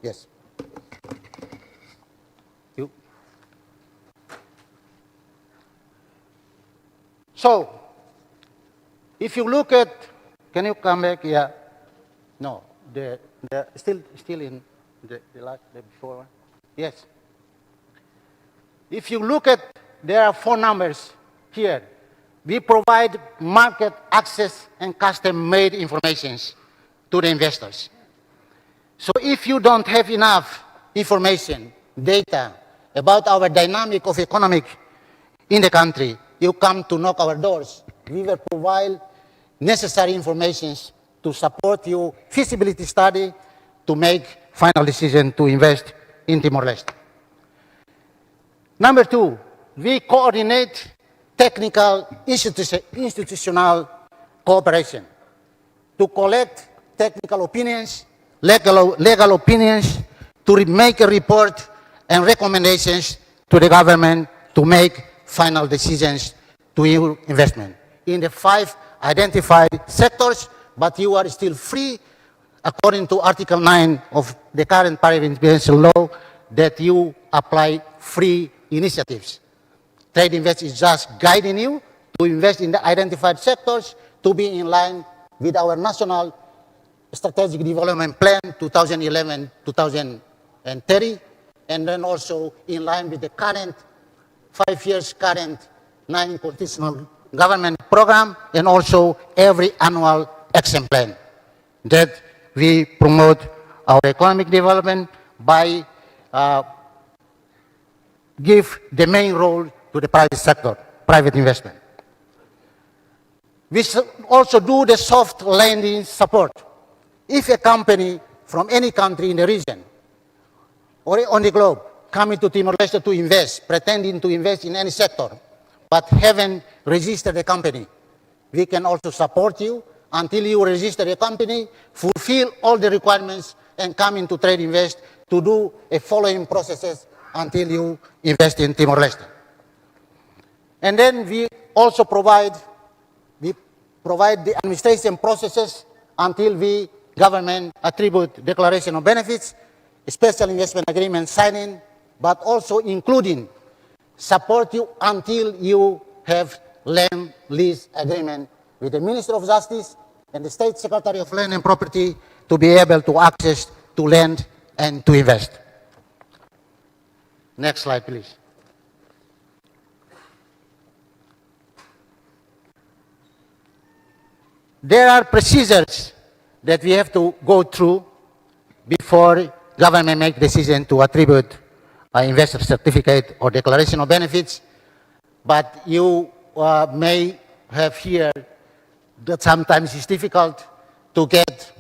N: Yes. You. So, if you look at, can you come back? Yeah. No, still in the last, the before one. Yes. If you look at, there are 4 numbers here. We provide market access and custom-made information to the investors. So if you don't have enough information, data about our dynamic of economic in the country, you come to knock our doors. We will provide necessary information to support your feasibility study to make final decision to invest in Timor-Leste. Number 2, we coordinate technical institutional cooperation to collect technical opinions, legal opinions, to make a report and recommendations to the government to make final decisions to your investment in the 5 identified sectors, but you are still free, according to Article 9 of the current private investment law, that you apply free initiatives. Trade Invest is just guiding you to invest in the identified sectors to be in line with our National Strategic Development Plan 2011-2030, and then also in line with the current 5 years current 9 constitutional government program and also every annual action plan that we promote our economic development by give the main role to the private sector, private investment. We should also do the soft landing support. If a company from any country in the region or on the globe coming to Timor-Leste to invest, pretending to invest in any sector, but haven't registered a company, we can also support you until you register a company, fulfill all the requirements, and come into trade invest to do a following processes until you invest in Timor-Leste. And then we also provide the administration processes until we government attribute declaration of benefits, special investment agreement signing, but also including support you until you have land lease agreement with the Minister of Justice and the State Secretary of Land and Property to be able to access to land and to invest. Next slide, please. There are procedures that we have to go through before government make decision to attribute an investor certificate or declaration of benefits. But you may have here that sometimes it's difficult to get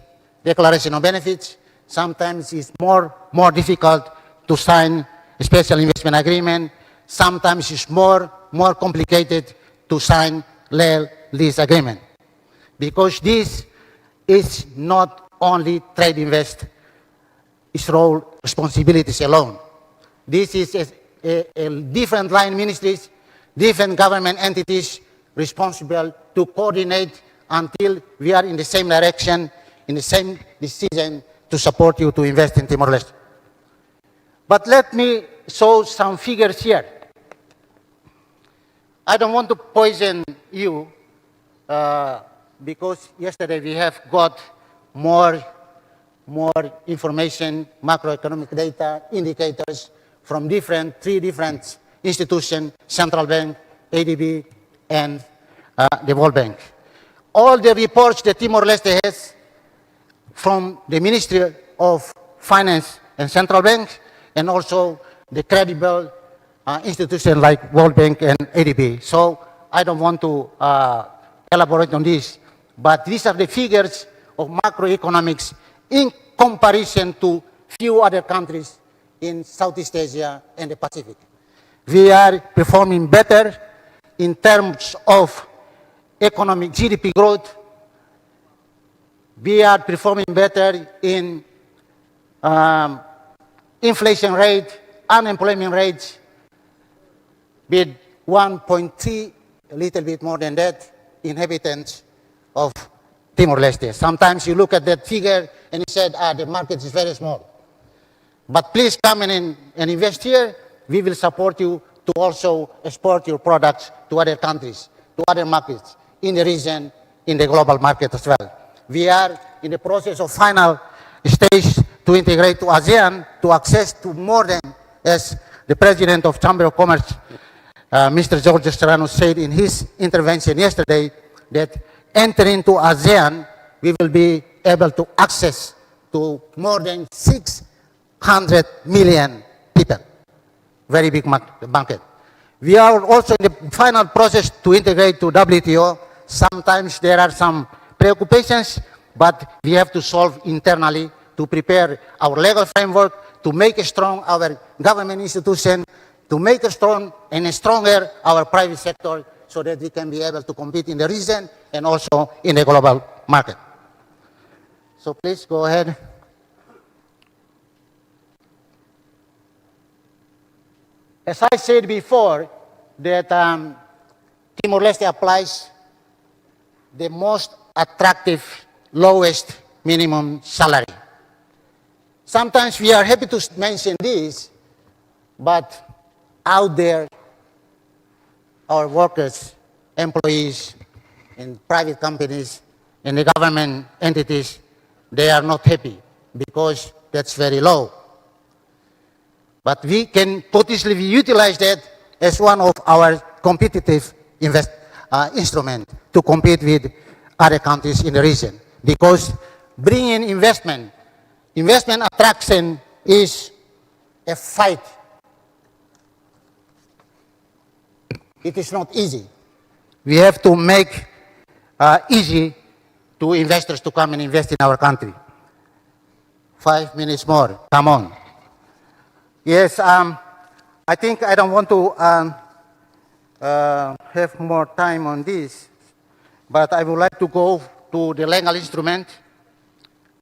N: declaration of benefits. Sometimes it's more difficult to sign a special investment agreement. Sometimes it's more complicated to sign lease agreement. Because this is not only trade invest, its role, responsibilities alone. This is a different line ministries, different government entities responsible to coordinate until we are in the same direction, in the same decision to support you to invest in Timor-Leste. But let me show some figures here. I don't want to poison you because yesterday we have got more information, macroeconomic data, indicators from three different institutions, Central Bank, ADB, and the World Bank. All the reports that Timor-Leste has from the Ministry of Finance and Central Bank, and also the credible institutions like World Bank and ADB. So I don't want to elaborate on this, but these are the figures of macroeconomics in comparison to few other countries in Southeast Asia and the Pacific. We are performing better in terms of economic GDP growth. We are performing better in inflation rate, unemployment rate, with 1.3, a little bit more than that, inhabitants of Timor-Leste. Sometimes you look at that figure and you said, the market is very small. But please come in and invest here. We will support you to also export your products to other countries, to other markets in the region, in the global market as well. We are in the process of final stage to integrate to ASEAN, to access to more than, as the President of Chamber of Commerce, Mr. George Serrano said in his intervention yesterday, that entering into ASEAN, we will be able to access to more than 600 million people. Very big market. We are also in the final process to integrate to WTO. Sometimes there are some preoccupations, but we have to solve internally to prepare our legal framework, to make strong our government institution, to make strong and stronger our private sector so that we can be able to compete in the region and also in the global market. So please go ahead. As I said before, that Timor-Leste applies the most attractive, lowest minimum salary. Sometimes we are happy to mention this, but out there, our workers, employees in private companies, in the government entities, they are not happy because that's very low. But we can potentially utilize that as one of our competitive instrument to compete with other countries in the region. Because bringing investment attraction is a fight. It is not easy. We have to make easy to investors to come and invest in our country. 5 minutes more, come on. Yes, I think I don't want to have more time on this, but I would like to go to the legal instrument.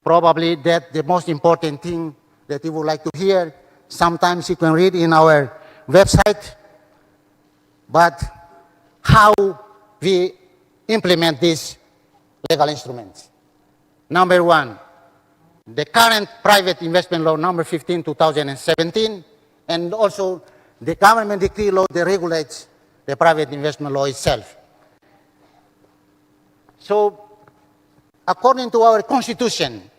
N: Probably that's the most important thing that you would like to hear. Sometimes you can read in our website, but how we implement these legal instruments. Number one, the current private investment law number 15, 2017, and also the government decree law that regulates the private investment law itself. So, according to our Constitution,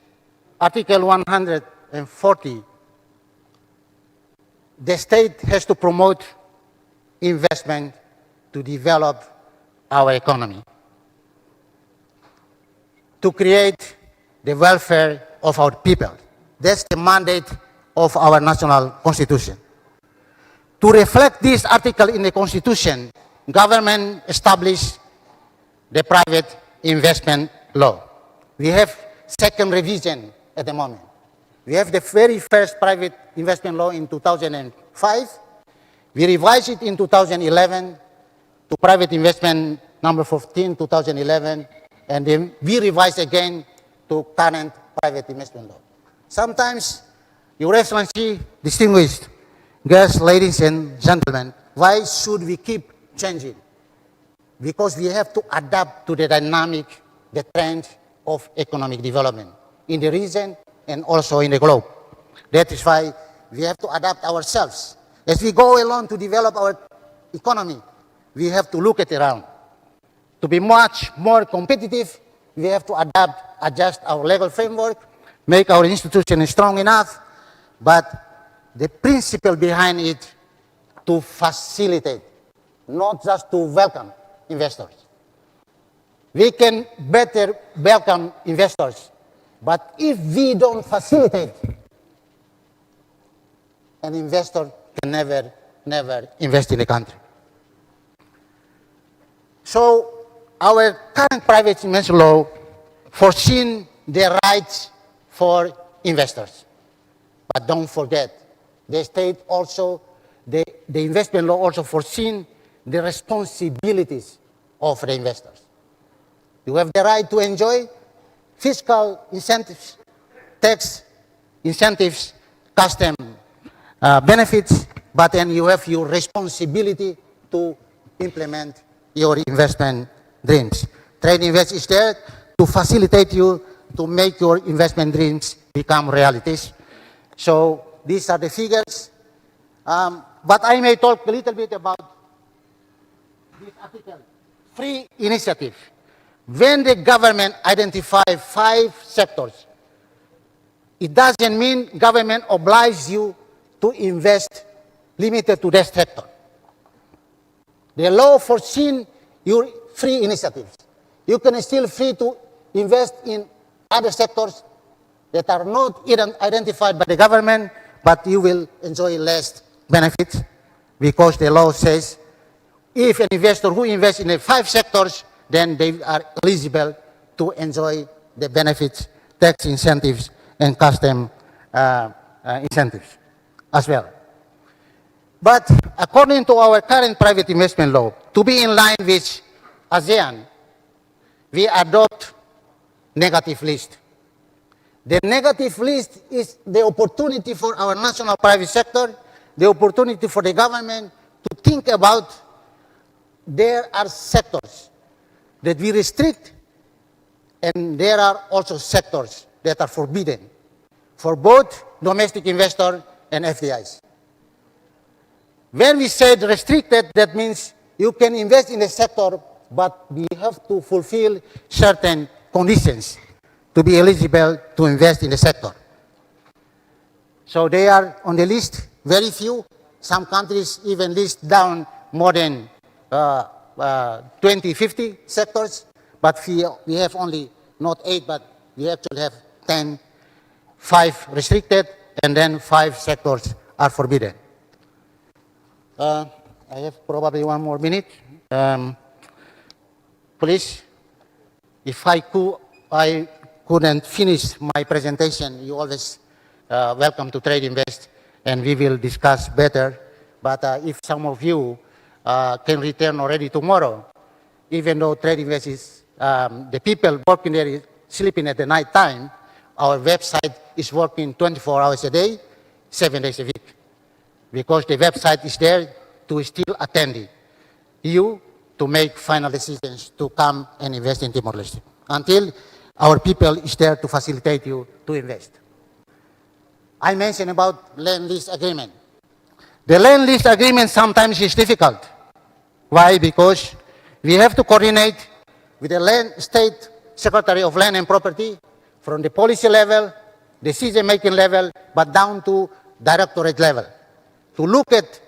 N: Article 140, the state has to promote investment to develop our economy, to create the welfare of our people. That's the mandate of our national constitution. To reflect this article in the Constitution, government established the private investment law. We have second revision at the moment. We have the very first private investment law in 2005. We revised it in 2011 to private investment number 14, 2011, and then we revised again to current private investment law. Sometimes, Your Excellency, distinguished guests, ladies and gentlemen, why should we keep changing? Because we have to adapt to the dynamic, the trend of economic development in the region and also in the globe. That is why we have to adapt ourselves. As we go along to develop our economy, we have to look at around. To be much more competitive, we have to adapt, adjust our legal framework, make our institution strong enough, but the principle behind it to facilitate, not just to welcome investors. We can better welcome investors, but if we don't facilitate, an investor can never invest in the country. So our current private investment law foreseen the rights for investors. But don't forget, the state also, the investment law also foreseen the responsibilities of the investors. You have the right to enjoy fiscal incentives, tax incentives, custom benefits, but then you have your responsibility to implement your investment dreams. Trade Invest is there to facilitate you to make your investment dreams become realities. So these are the figures. But I may talk a little bit about this article, free initiative. When the government identifies 5 sectors, it doesn't mean government obliges you to invest limited to that sector. The law foreseen your free initiatives. You can still free to invest in other sectors that are not even identified by the government, but you will enjoy less benefits because the law says if an investor who invests in the 5 sectors, then they are eligible to enjoy the benefits, tax incentives, and custom incentives as well. But according to our current private investment law, to be in line with ASEAN, we adopt negative list. The negative list is the opportunity for our national private sector, the opportunity for the government to think about there are sectors that we restrict, and there are also sectors that are forbidden for both domestic investors and FDIs. When we said restricted, that means you can invest in the sector, but we have to fulfill certain conditions to be eligible to invest in the sector. So they are on the list, very few. Some countries even list down more than 20, 50 sectors, but we have only not 8, but we actually have 10, 5 restricted, and then 5 sectors are forbidden. I have probably 1 more minute. Please, if I couldn't finish my presentation, you always welcome to Trade Invest, and we will discuss better. But if some of you can return already tomorrow, even though Trade Invest is, the people working there is sleeping at the night time, our website is working 24 hours a day, 7 days a week. Because the website is there to still attend you to make final decisions to come and invest in Timor-Leste. Until our people is there to facilitate you to invest. I mentioned about land lease agreement. The land lease agreement sometimes is difficult. Why? Because we have to coordinate with the State Secretary of Land and Property from the policy level, decision-making level, but down to directorate level, to look at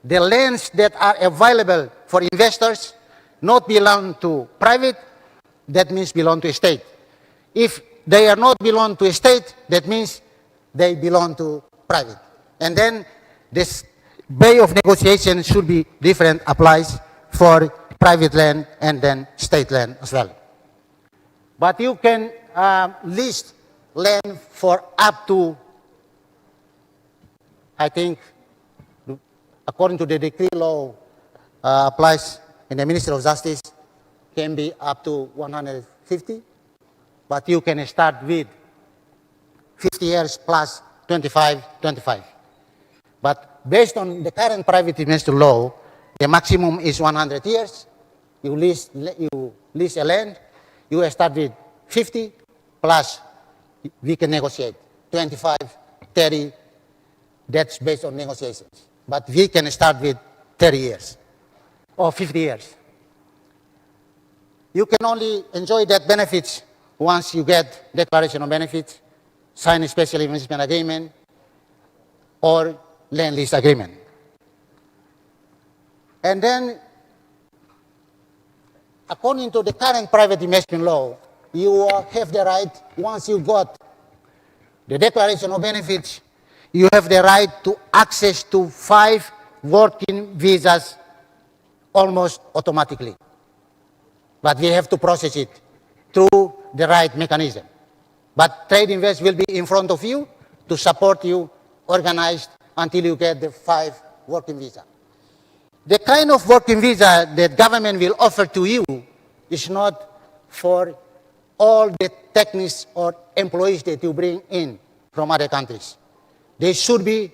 N: the lands that are available for investors, not belong to private, that means belong to a state. If they are not belong to a state, that means they belong to private. And then this way of negotiation should be different, applies for private land and then state land as well. But you can list land for up to, I think, according to the decree law applies in the Ministry of Justice, can be up to 150, but you can start with 50 years plus 25. But based on the current private investor law, the maximum is 100 years. You lease a land, you start with 50 plus we can negotiate 25, 30. That's based on negotiations. But we can start with 30 years or 50 years. You can only enjoy that benefits once you get declaration of benefits, sign a special investment agreement, or land lease agreement. And then, according to the current private investment law, you have the right, once you got the declaration of benefits, you have the right to access to 5 working visas almost automatically. But we have to process it through the right mechanism. But Trade Invest will be in front of you to support you, organized, until you get the 5 working visa. The kind of working visa that government will offer to you is not for all the technicians or employees that you bring in from other countries. They should be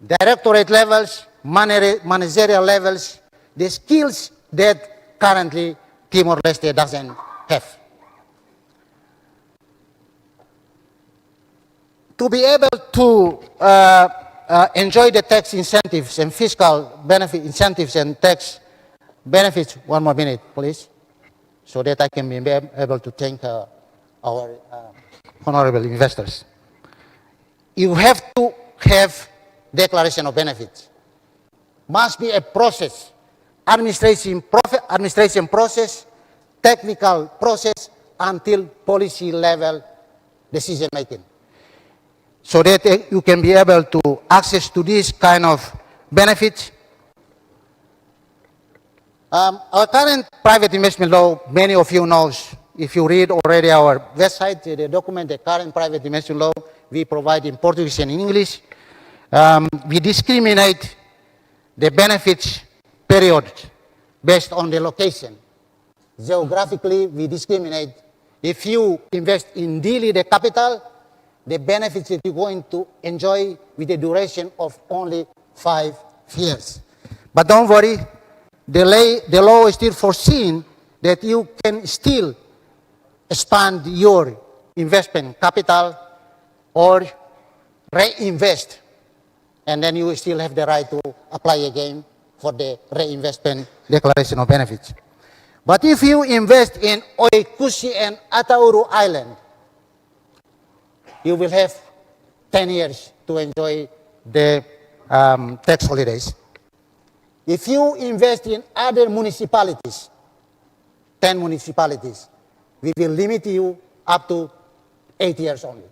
N: directorate levels, managerial levels, the skills that currently Timor-Leste doesn't have. To be able to enjoy the tax incentives and fiscal benefit incentives and tax benefits, 1 more minute, please, so that I can be able to thank our honorable investors. You have to have declaration of benefits. Must be a process, administration process, technical process until policy level decision making. So that you can be able to access to this kind of benefits. Our current private investment law, many of you know, if you read already our website, the document, the current private investment law, we provide in Portuguese and English. We discriminate the benefits period based on the location. Geographically, we discriminate. If you invest in Dili, the capital, the benefits that you're going to enjoy with the duration of only 5 years. But don't worry, the law is still foreseen that you can still expand your investment capital or reinvest, and then you still have the right to apply again for the reinvestment declaration of benefits. But if you invest in Oikusi and Atauru Island, you will have 10 years to enjoy the tax holidays. If you invest in other municipalities, 10 municipalities, we will limit you up to 8 years only.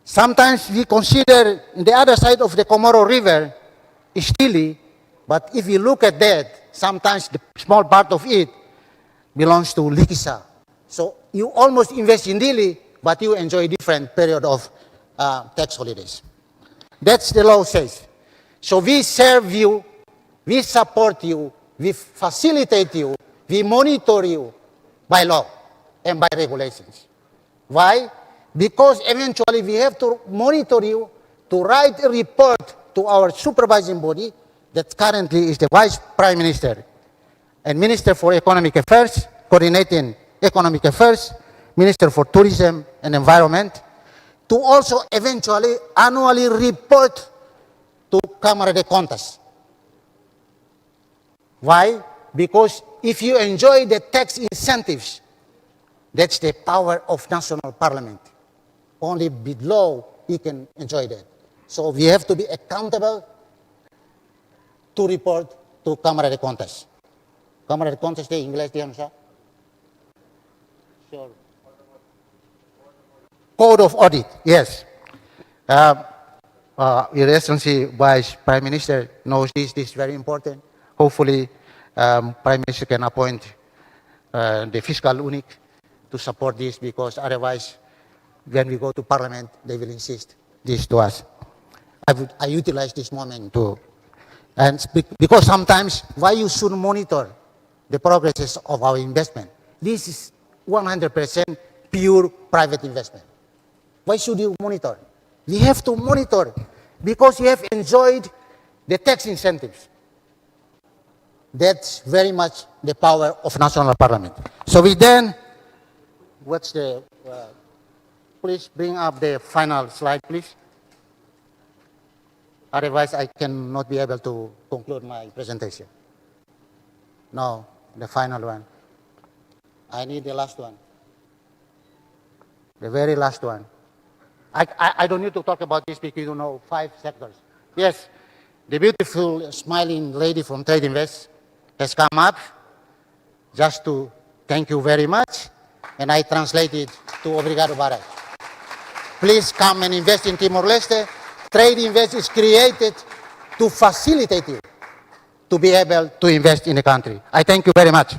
N: Sometimes we consider the other side of the Comoro River is Stili, but if you look at that, sometimes the small part of it belongs to Likisa. So you almost invest in Dili, but you enjoy different period of tax holidays. That's the law says. So we serve you, we support you, we facilitate you, we monitor you by law and by regulations. Why? Because eventually we have to monitor you to write a report to our supervising body that currently is the Vice Prime Minister and Minister for Economic Affairs, coordinating economic affairs, Minister for Tourism and Environment, to also eventually annually report to Cámara de Cuentas. Why? Because if you enjoy the tax incentives, that's the power of national parliament. Only with law you can enjoy that. So we have to be accountable to report to Cámara de Cuentas. Cámara de Cuentas de inglés, ¿no? Sure. Code of Audit, yes. Your Excellency, Vice Prime Minister knows this is very important. Hopefully, Prime Minister can appoint the fiscal unit to support this, because otherwise, when we go to Parliament, they will insist this to us. I utilize this moment to, and speak, because sometimes why you should monitor the progresses of our investment. This is 100% pure private investment. Why should you monitor? We have to monitor because you have enjoyed the tax incentives. That's very much the power of national parliament. So we then, what's the, please bring up the final slide, please. Otherwise, I cannot be able to conclude my presentation. No, the final one. I need the last one. The very last one. I don't need to talk about this because you know 5 sectors. Yes, the beautiful smiling lady from Trade Invest has come up just to thank you very much, and I translate it to Obrigado Barai. Please come and invest in Timor-Leste. Trade Invest is created to facilitate you to be able to invest in the country. I thank you very much.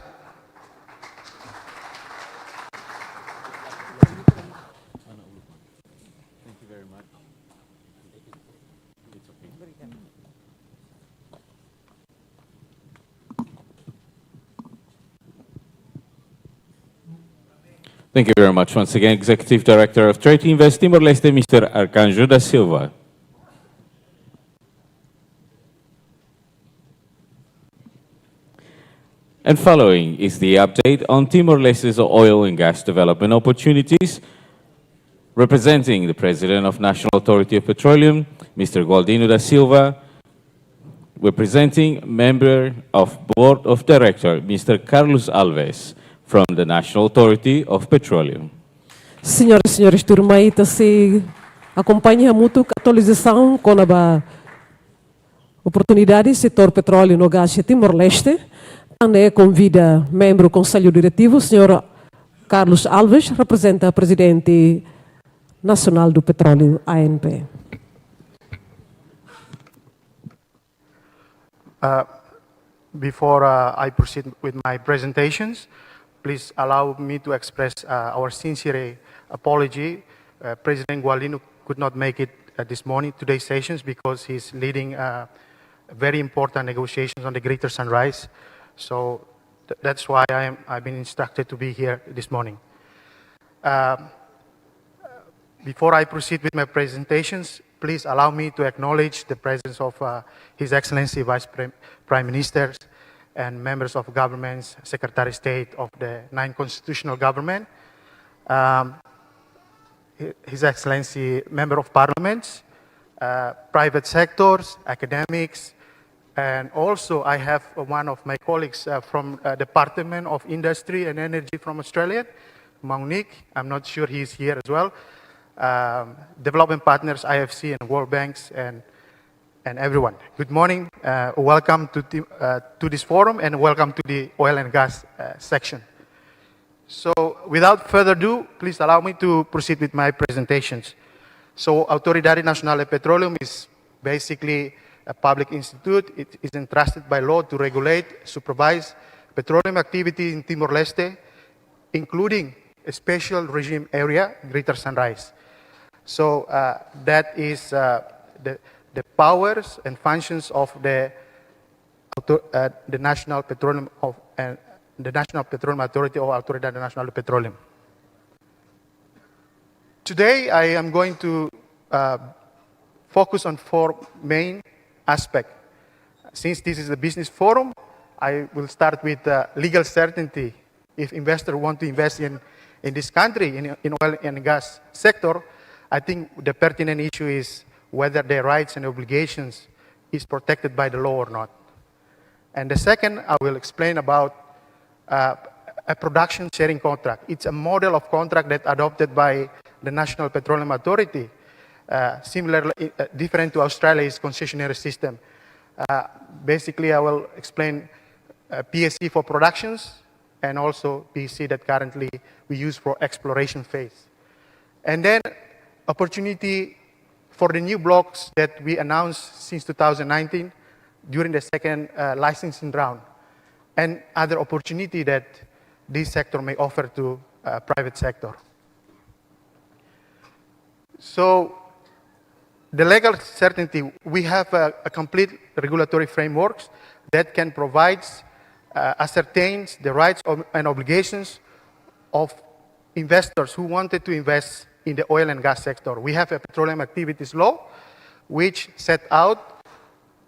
A: Thank you very much. Once again, Executive Director of Trade Invest Timor-Leste, Mr. Arcanjo da Silva. And following is the update on Timor-Leste's oil and gas development opportunities. Representing the President of National Authority of Petroleum, Mr. Gualdino da Silva. Representing Member of Board of Directors, Mr. Carlos Alves, from the National Authority of Petroleum.
B: Senhoras e senhores, turma aí se acompanha muito a atualização com a oportunidade do setor petróleo no gás de Timor-Leste. Também convida membro do Conselho Diretivo, senhor Carlos Alves, representa o presidente nacional do petróleo, ANP.
O: Before I proceed with my presentations, please allow me to express our sincere apology. President Gualdino could not make it this morning, today's sessions, because he's leading very important negotiations on the Greater Sunrise. So that's why I've been instructed to be here this morning. Before I proceed with my presentations, please allow me to acknowledge the presence of His Excellency Vice Prime Ministers and members of governments, Secretary of State of the 9 constitutional government, His Excellency Member of Parliaments, private sectors, academics, and also I have one of my colleagues from Department of Industry and Energy from Australia, Monique. I'm not sure he's here as well. Development partners, IFC and World Banks, and and everyone. Good morning. Welcome to this forum and welcome to the oil and gas section. So without further ado, please allow me to proceed with my presentations. So Autoridade Nacional de Petroleum is basically a public institute. It is entrusted by law to regulate, supervise petroleum activity in Timor-Leste, including a special regime area, Greater Sunrise. So that is the powers and functions of the National Petroleum the National Petroleum Authority or Autoridade Nacional de Petroleum. Today I am going to focus on four main aspects. Since this is a business forum, I will start with legal certainty. If investors want to invest in this country, in oil and gas sector, I think the pertinent issue is whether their rights and obligations is protected by the law or not. And the second, I will explain about a production sharing contract. It's a model of contract that adopted by the National Petroleum Authority, similarly different to Australia's concessionary system. Basically, I will explain PSC for productions and also PSC that currently we use for exploration phase. And then opportunity for the new blocks that we announced since 2019 during the second licensing round, and other opportunity that this sector may offer to private sector. So the legal certainty, we have a complete regulatory framework that can provide, ascertains the rights and obligations of investors who wanted to invest in the oil and gas sector. We have a petroleum activities law, which set out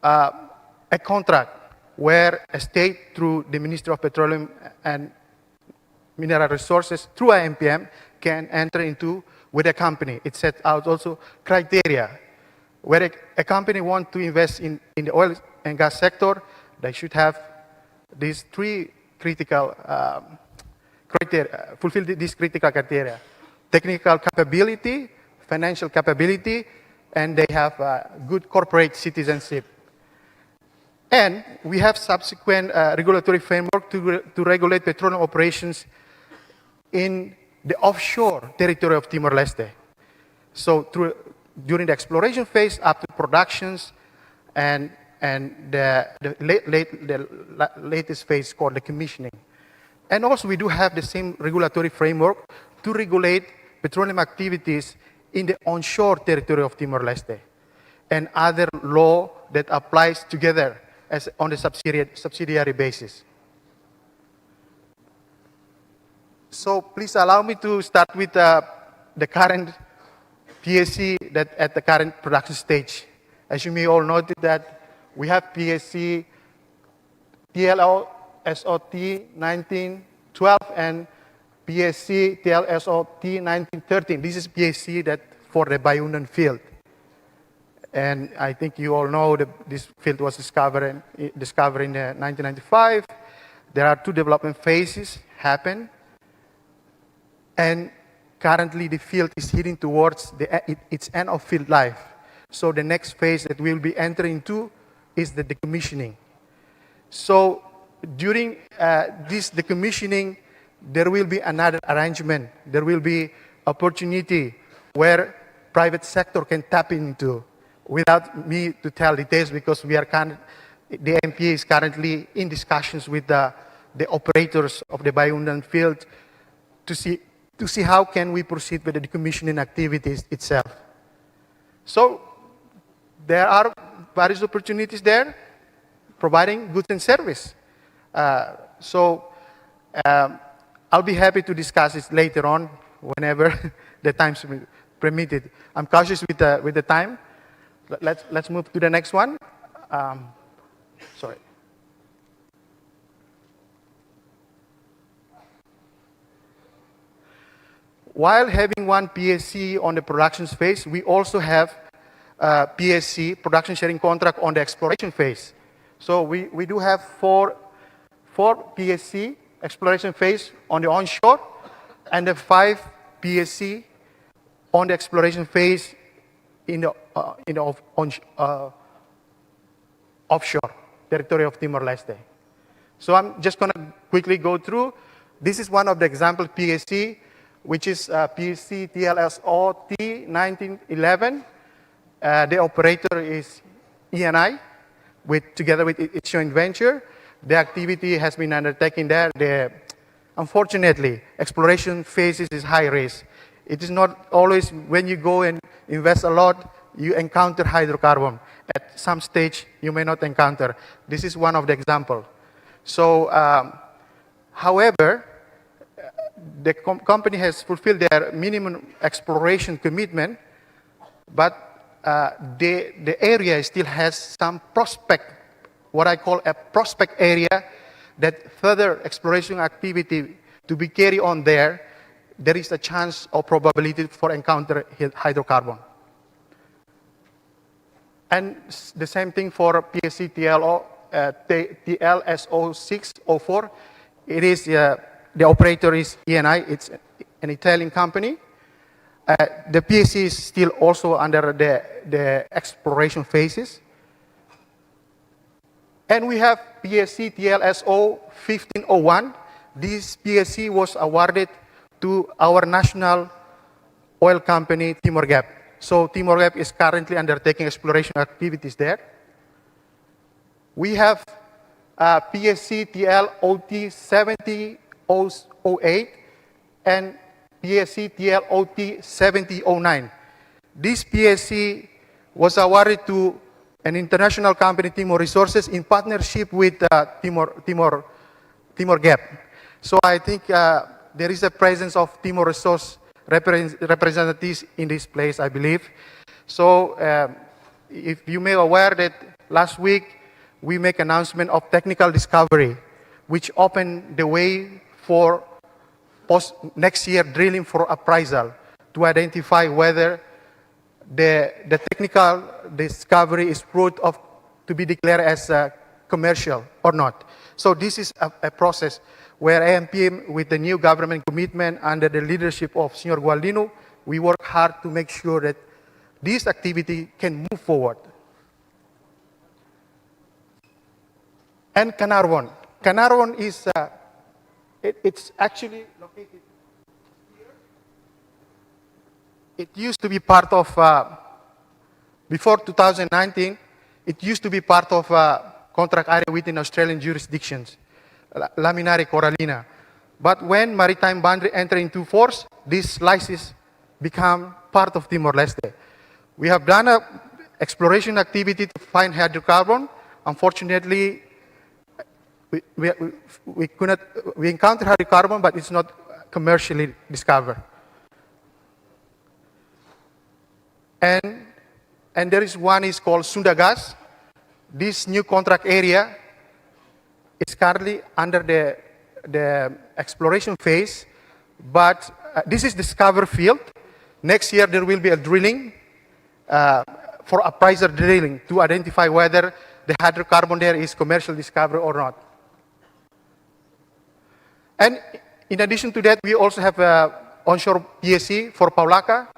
O: a contract where a state, through the Ministry of Petroleum and Mineral Resources, through IMPM, can enter into with a company. It sets out also criteria. Where a company wants to invest in the oil and gas sector, they should have these three critical criteria, fulfill these critical criteria: technical capability, financial capability, and they have good corporate citizenship. And we have subsequent regulatory framework to regulate petroleum operations in the offshore territory of Timor-Leste. So during the exploration phase up to productions and the latest phase called the commissioning. And also we do have the same regulatory framework to regulate petroleum activities in the onshore territory of Timor-Leste, and other law that applies together as on a subsidiary basis. So please allow me to start with the current PSC that at the current production stage. As you may all noted that we have PSC TLO SOT 1912 and PSC TLSOT 1913. This is PSC that for the Bayundan field. And I think you all know that this field was discovered in 1995. There are two development phases happen. And currently the field is heading towards its end of field life. So the next phase that we'll be entering into is the decommissioning. So during this decommissioning, there will be another arrangement. There will be opportunity where private sector can tap into. Without me to tell details, because we are the MPA is currently in discussions with the operators of the Bayundan field to see how can we proceed with the decommissioning activities itself. So there are various opportunities there, providing goods and service. I'll be happy to discuss this later on, whenever the time's permitted. I'm cautious with the time. Let's move to the next one. Sorry. While having one PSC on the production phase, we also have PSC, production sharing contract, on the exploration phase. So we do have four PSC exploration phase on the onshore, and the 5 PSC on the exploration phase in the offshore territory of Timor-Leste. So I'm just going to quickly go through. This is one of the example PSC, which is PSC TLSO-T 1911. The operator is ENI, together with its joint venture. The activity has been undertaken there. Unfortunately, exploration phases is high risk. It is not always when you go and invest a lot, you encounter hydrocarbon. At some stage, you may not encounter. This is one of the examples. So, however, the company has fulfilled their minimum exploration commitment, but the area still has some prospect, what I call a prospect area, that further exploration activity to be carried on there is a chance or probability for encounter hydrocarbon. And the same thing for PSC TLSO-604. It is, the operator is ENI, it's an Italian company. The PSC is still also under the exploration phases. And we have PSC TLSO-1501. This PSC was awarded to our national oil company, Timor-Gap. So Timor-Gap is currently undertaking exploration activities there. We have PSC TL-OT-7008 and PSC TL-OT-7009. This PSC was awarded to an international company, Timor Resources, in partnership with Timor-Gap. So I think there is a presence of Timor Resource representatives in this place, I believe. So if you may be aware that last week we make announcement of technical discovery, which opened the way for next year drilling for appraisal to identify whether the technical discovery is proved to be declared as commercial or not. So this is a process where AMPM, with the new government commitment under the leadership of Sr. Gualdino, we work hard to make sure that this activity can move forward. And Canarvon. Canarvon is, it's actually located here. It used to be part of, before 2019, it used to be part of contract area within Australian jurisdictions, Laminare Corallina. But when maritime boundary entered into force, these slices become part of Timor-Leste. We have done an exploration activity to find hydrocarbon. Unfortunately, we encountered hydrocarbon, but it's not commercially discovered. And there is one is called Sundagas. This new contract area is currently under the exploration phase, but this is discovered field. Next year there will be a drilling for appraiser drilling to identify whether the hydrocarbon there is commercial discovery or not. And in addition to that, we also have onshore PSC for Paulaca.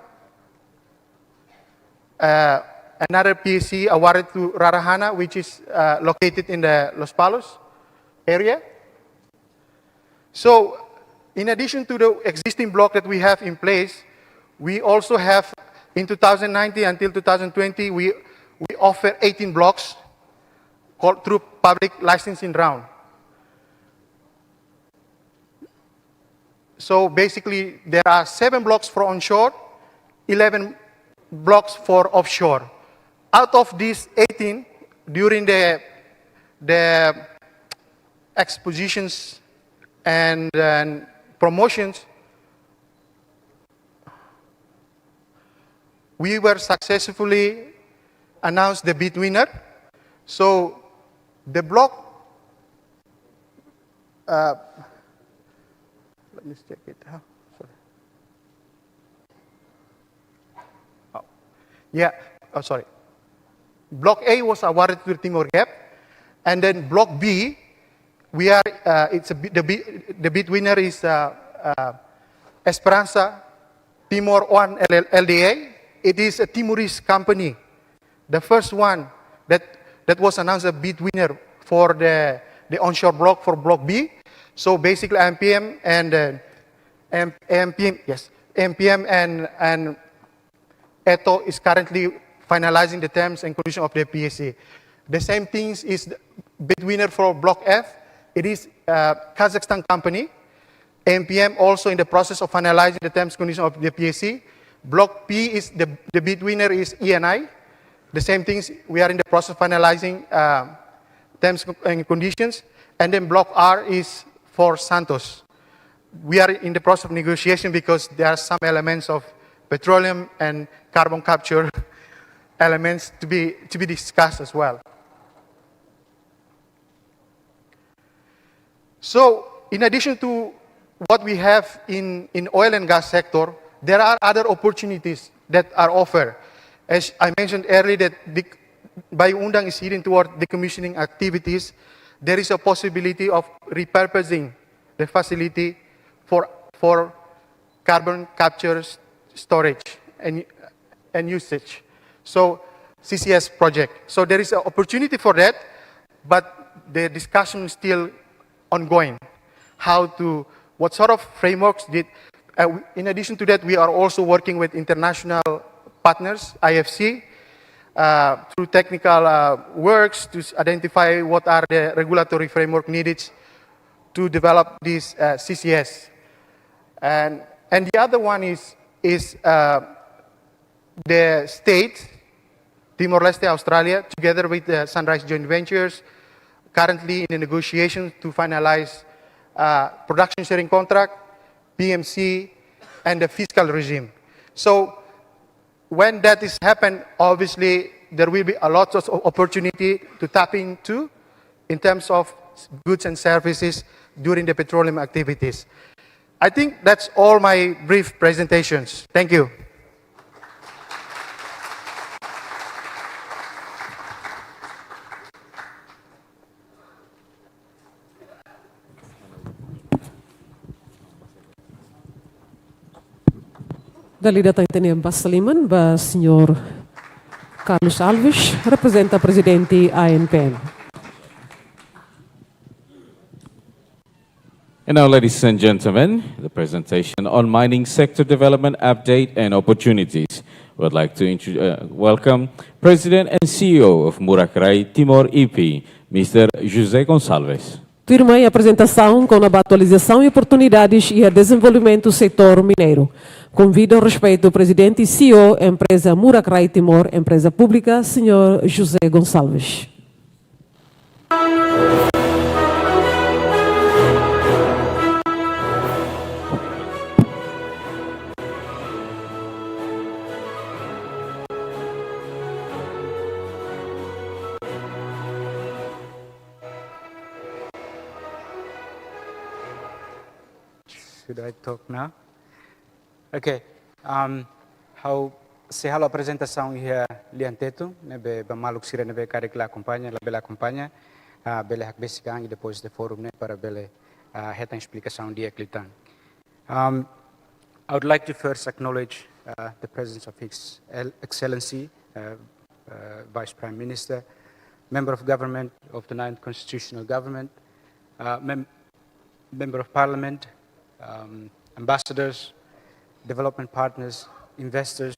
O: Another PSC awarded to Rarahana, which is located in the Los Palos area. So, in addition to the existing block that we have in place, we also have, in 2019 until 2020, we offer 18 blocks called through public licensing round. So basically, there are 7 blocks for onshore, 11 blocks for offshore. Out of these 18, during the expositions and promotions, we were successfully announced the bid winner. So the block, let me check it. Sorry. Oh. Yeah, oh, sorry. Block A was awarded to Timor-Gap, and then Block B, we are, the bid winner is Esperanza Timor 1 LDA. It is a Timorese company, the first one that that was announced a bid winner for the onshore block for Block B. So basically, MPM and MPM and ETO is currently finalizing the terms and conditions of the PSA. The same things is the bid winner for Block F. It is Kazakhstan company. MPM also in the process of finalizing the terms and conditions of the PSC. Block P is the bid winner is ENI. The same things, we are in the process of finalizing terms and conditions. And then Block R is for Santos. We are in the process of negotiation because there are some elements of petroleum and carbon capture elements to be discussed as well. So, in addition to what we have in oil and gas sector, there are other opportunities that are offered. As I mentioned earlier, that Bayu Undang is heading toward decommissioning activities. There is a possibility of repurposing the facility for carbon capture, storage, and usage. So, CCS project. So there is an opportunity for that, but the discussion is still ongoing. What sort of frameworks in addition to that, we are also working with international partners, IFC, through technical works to identify what are the regulatory framework needed to develop this CCS. And the other one is the state, Timor-Leste, Australia, together with the Sunrise Joint Ventures, currently in the negotiations to finalize production sharing contract, PMC, and the fiscal regime. So when that is happened, obviously there will be a lot of opportunity to tap into in terms of goods and services during the petroleum activities. I think that's all my brief presentations. Thank you.
B: Dali datang tani Basaliman, ba Senhor Carlos Alves, representa presidente ANPM.
A: And now, ladies and gentlemen, the presentation on mining sector development update and opportunities. We'd like to welcome President and CEO of Murakrai Timor EP, Mr. José Gonçalves.
B: Turma, a apresentação com a atualização e oportunidades e a desenvolvimento do setor mineiro. Convido ao respeito o presidente e CEO da empresa Murakrai Timor, empresa pública, Sr. José Gonçalves.
P: Should I talk now? Okay. Se halo apresentação ia lianteto, nebe bamaluk sira nebe karek la acompanha, la bela acompanha, bele hak besigang e depois de fórum né para bele reta explicação dia clitan. I would like to first acknowledge the presence of His Excellency, Vice Prime Minister, Member of Government of the 9th Constitutional Government, Member of Parliament, ambassadors, development partners, investors,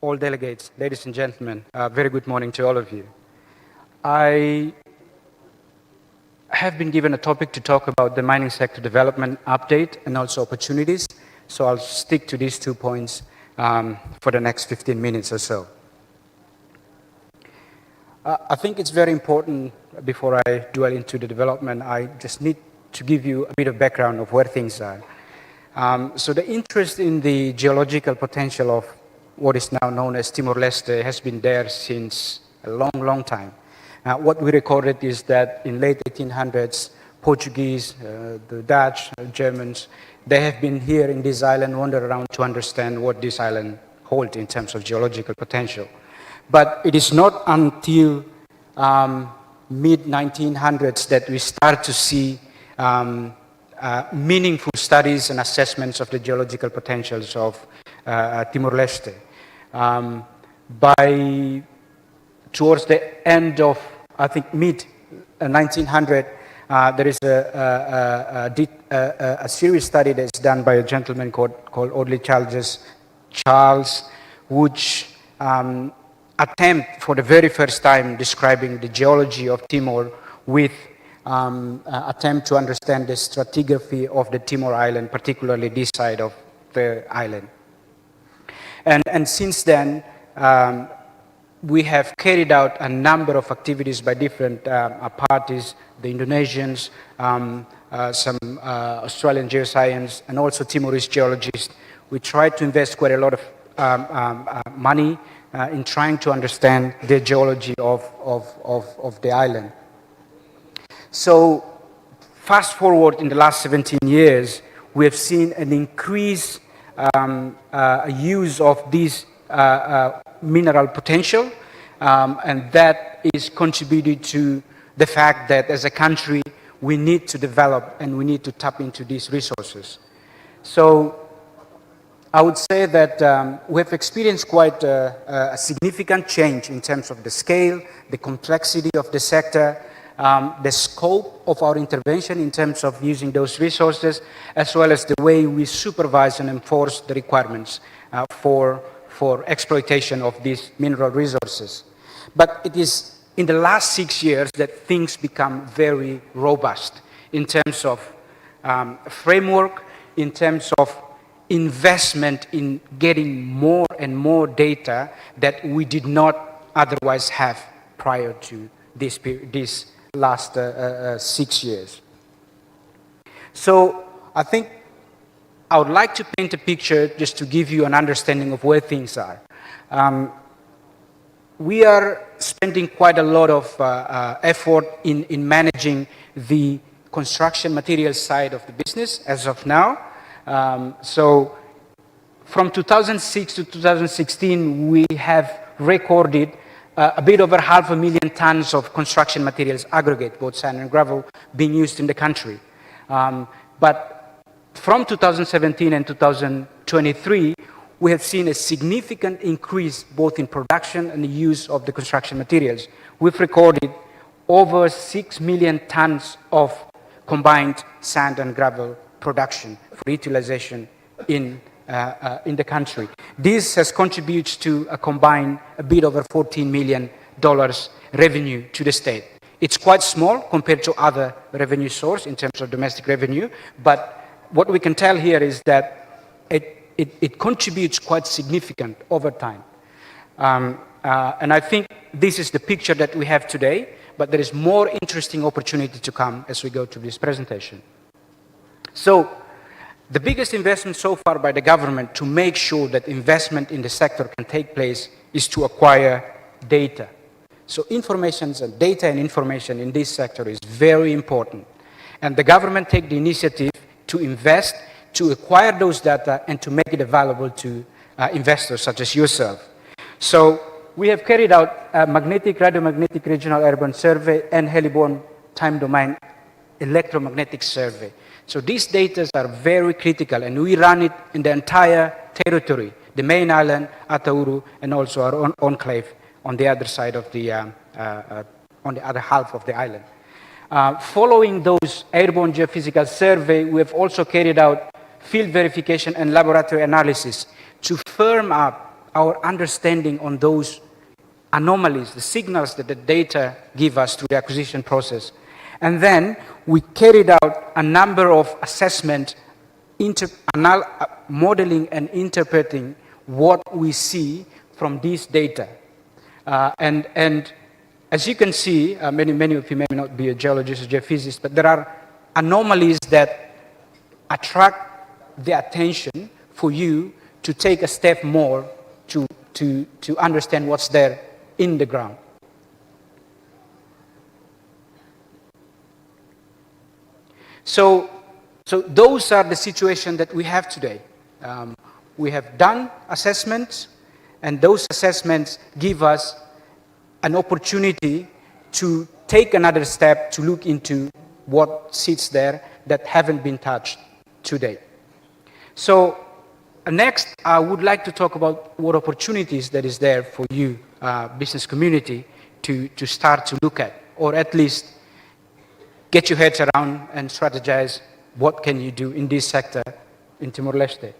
P: all delegates, ladies and gentlemen, very good morning to all of you. I have been given a topic to talk about the mining sector development update and also opportunities, so I'll stick to these 2 points for the next 15 minutes or so. I think it's very important, before I dwell into the development, I just need to give you a bit of background of where things are. So the interest in the geological potential of what is now known as Timor-Leste has been there since a long, long time. What we recorded is that in late 1800s, Portuguese, the Dutch, Germans, they have been here in this island, wandered around to understand what this island holds in terms of geological potential. But it is not until mid-1900s that we start to see meaningful studies and assessments of the geological potentials of Timor-Leste. By towards the end of, I think, mid-1900, there is a serious study that's done by a gentleman called Audley Charles, which attempt for the very first time describing the geology of Timor with attempt to understand the stratigraphy of the Timor Island, particularly this side of the island. And since then, we have carried out a number of activities by different parties, the Indonesians, some Australian geoscience, and also Timorese geologists. We tried to invest quite a lot of money in trying to understand the geology of the island. So fast forward in the last 17 years, we have seen an increased use of this mineral potential, and that is contributed to the fact that as a country, we need to develop and we need to tap into these resources. So I would say that we have experienced quite a significant change in terms of the scale, the complexity of the sector, the scope of our intervention in terms of using those resources, as well as the way we supervise and enforce the requirements for exploitation of these mineral resources. But it is in the last 6 years that things become very robust in terms of framework, in terms of investment in getting more and more data that we did not otherwise have prior to this last 6 years. So I think I would like to paint a picture just to give you an understanding of where things are. We are spending quite a lot of effort in managing the construction materials side of the business as of now. So from 2006 to 2016, we have recorded a bit over 500,000 tons of construction materials aggregate, both sand and gravel, being used in the country. But from 2017 and 2023, we have seen a significant increase both in production and the use of the construction materials. We've recorded over 6 million tons of combined sand and gravel production for utilization in the country. This has contributed to a combined a bit over $14 million revenue to the state. It's quite small compared to other revenue sources in terms of domestic revenue, but what we can tell here is that it contributes quite significant over time. And I think this is the picture that we have today, but there is more interesting opportunity to come as we go through this presentation. So the biggest investment so far by the government to make sure that investment in the sector can take place is to acquire data. So information and data and information in this sector is very important. And the government take the initiative to invest, to acquire those data, and to make it available to investors such as yourself. So we have carried out a magnetic, radiomagnetic regional airborne survey and heliborne time domain electromagnetic survey. So these data are very critical, and we run it in the entire territory, the main island, Atauru, and also our enclave on the other side of the, on the other half of the island. Following those airborne geophysical survey, we have also carried out field verification and laboratory analysis to firm up our understanding on those anomalies, the signals that the data give us through the acquisition process. And then we carried out a number of assessment, modeling and interpreting what we see from these data. And as you can see, many of you may not be a geologist or geophysicist, but there are anomalies that attract the attention for you to take a step more to understand what's there in the ground. So those are the situations that we have today. We have done assessments, and those assessments give us an opportunity to take another step to look into what sits there that haven't been touched today. So next, I would like to talk about what opportunities that is there for you, business community, to start to look at, or at least get your heads around and strategize what can you do in this sector in Timor-Leste.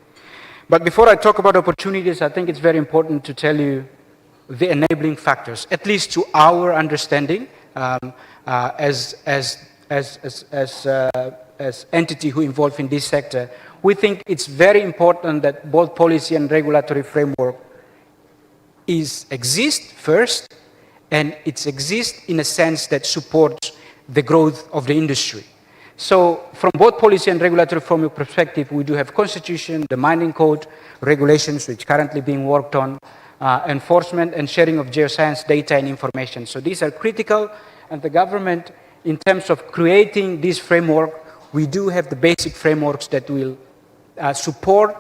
P: But before I talk about opportunities, I think it's very important to tell you the enabling factors, at least to our understanding as entity who involved in this sector. We think it's very important that both policy and regulatory framework exist first, and it exists in a sense that supports the growth of the industry. So from both policy and regulatory framework perspective, we do have constitution, the mining code, regulations which currently being worked on, enforcement and sharing of geoscience data and information. So these are critical, and the government, in terms of creating this framework, we do have the basic frameworks that will support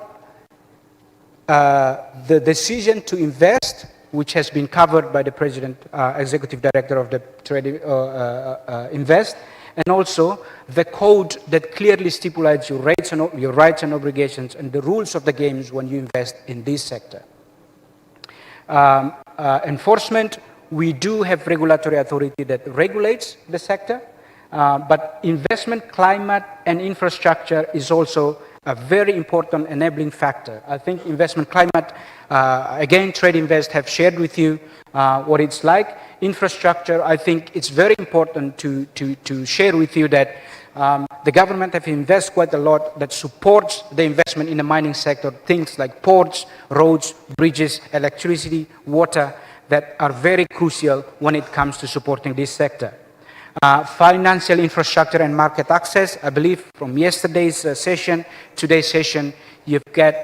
P: the decision to invest, which has been covered by the President, Executive Director of the Trade Invest, and also the code that clearly stipulates your rights and obligations and the rules of the games when you invest in this sector. Enforcement, we do have regulatory authority that regulates the sector, but investment climate and infrastructure is also a very important enabling factor. I think investment climate, again, Trade Invest have shared with you what it's like. Infrastructure, I think it's very important to share with you that the government have invested quite a lot that supports the investment in the mining sector, things like ports, roads, bridges, electricity, water, that are very crucial when it comes to supporting this sector. Financial infrastructure and market access, I believe from yesterday's session, today's session, you've got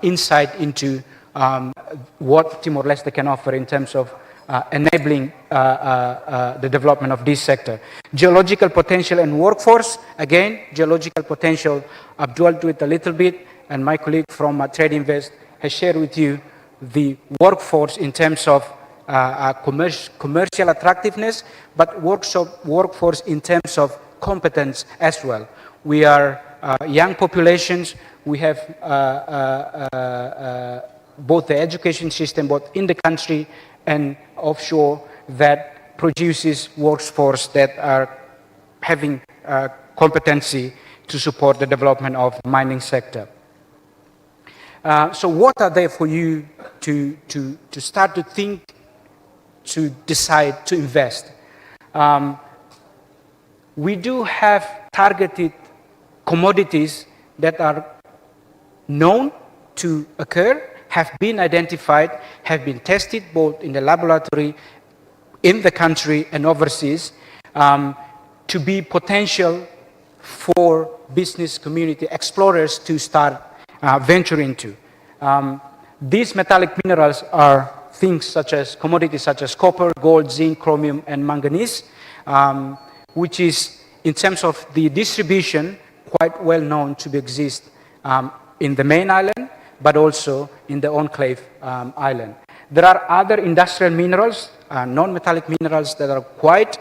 P: insight into what Timor-Leste can offer in terms of enabling the development of this sector. Geological potential and workforce, again, geological potential, I've dwelled to it a little bit, and my colleague from Trade Invest has shared with you the workforce in terms of commercial attractiveness, but workforce in terms of competence as well. We are young populations. We have both the education system, both in the country and offshore, that produces workforce that are having competency to support the development of the mining sector. So what are there for you to start to think, to decide to invest? We do have targeted commodities that are known to occur, have been identified, have been tested both in the laboratory, in the country and overseas, to be potential for business community explorers to start venturing into. These metallic minerals are things such as commodities such as copper, gold, zinc, chromium, and manganese, which is, in terms of the distribution, quite well known to exist in the main island, but also in the enclave island. There are other industrial minerals, non-metallic minerals that are quite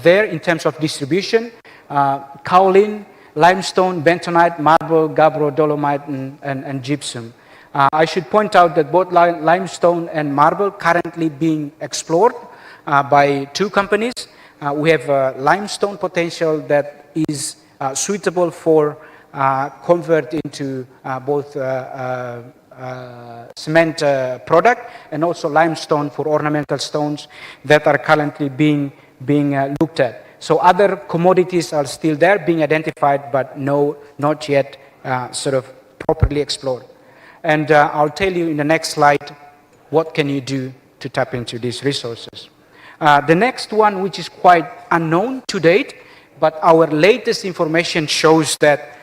P: there in terms of distribution. Kaolin, limestone, bentonite, marble, gabbro, dolomite, and gypsum. I should point out that both limestone and marble currently being explored by two companies. We have limestone potential that is suitable for convert into both cement product, and also limestone for ornamental stones that are currently being looked at. So other commodities are still there, being identified, but not yet sort of properly explored. And I'll tell you in the next slide what can you do to tap into these resources. The next one, which is quite unknown to date, but our latest information shows that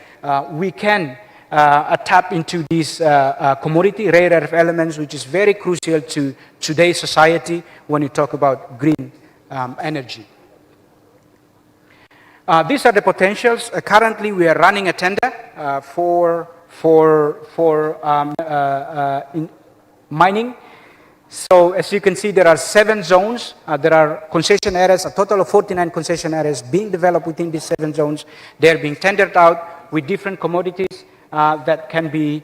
P: we can tap into these commodity, rare earth elements, which is very crucial to today's society when you talk about green energy. These are the potentials. Currently, we are running a tender for mining. So as you can see, there are 7 zones. There are concession areas, a total of 49 concession areas being developed within these 7 zones. They're being tendered out with different commodities that can be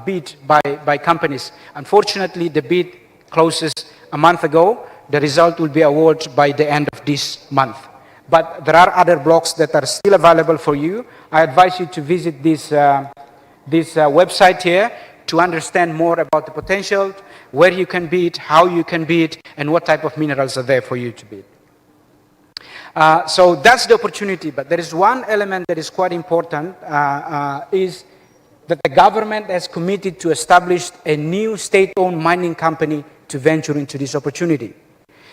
P: bid by companies. Unfortunately, the bid closes a month ago. The result will be awarded by the end of this month. But there are other blocks that are still available for you. I advise you to visit this website here to understand more about the potential, where you can bid, how you can bid, and what type of minerals are there for you to bid. So that's the opportunity, but there is one element that is quite important, is that the government has committed to establish a new state-owned mining company to venture into this opportunity.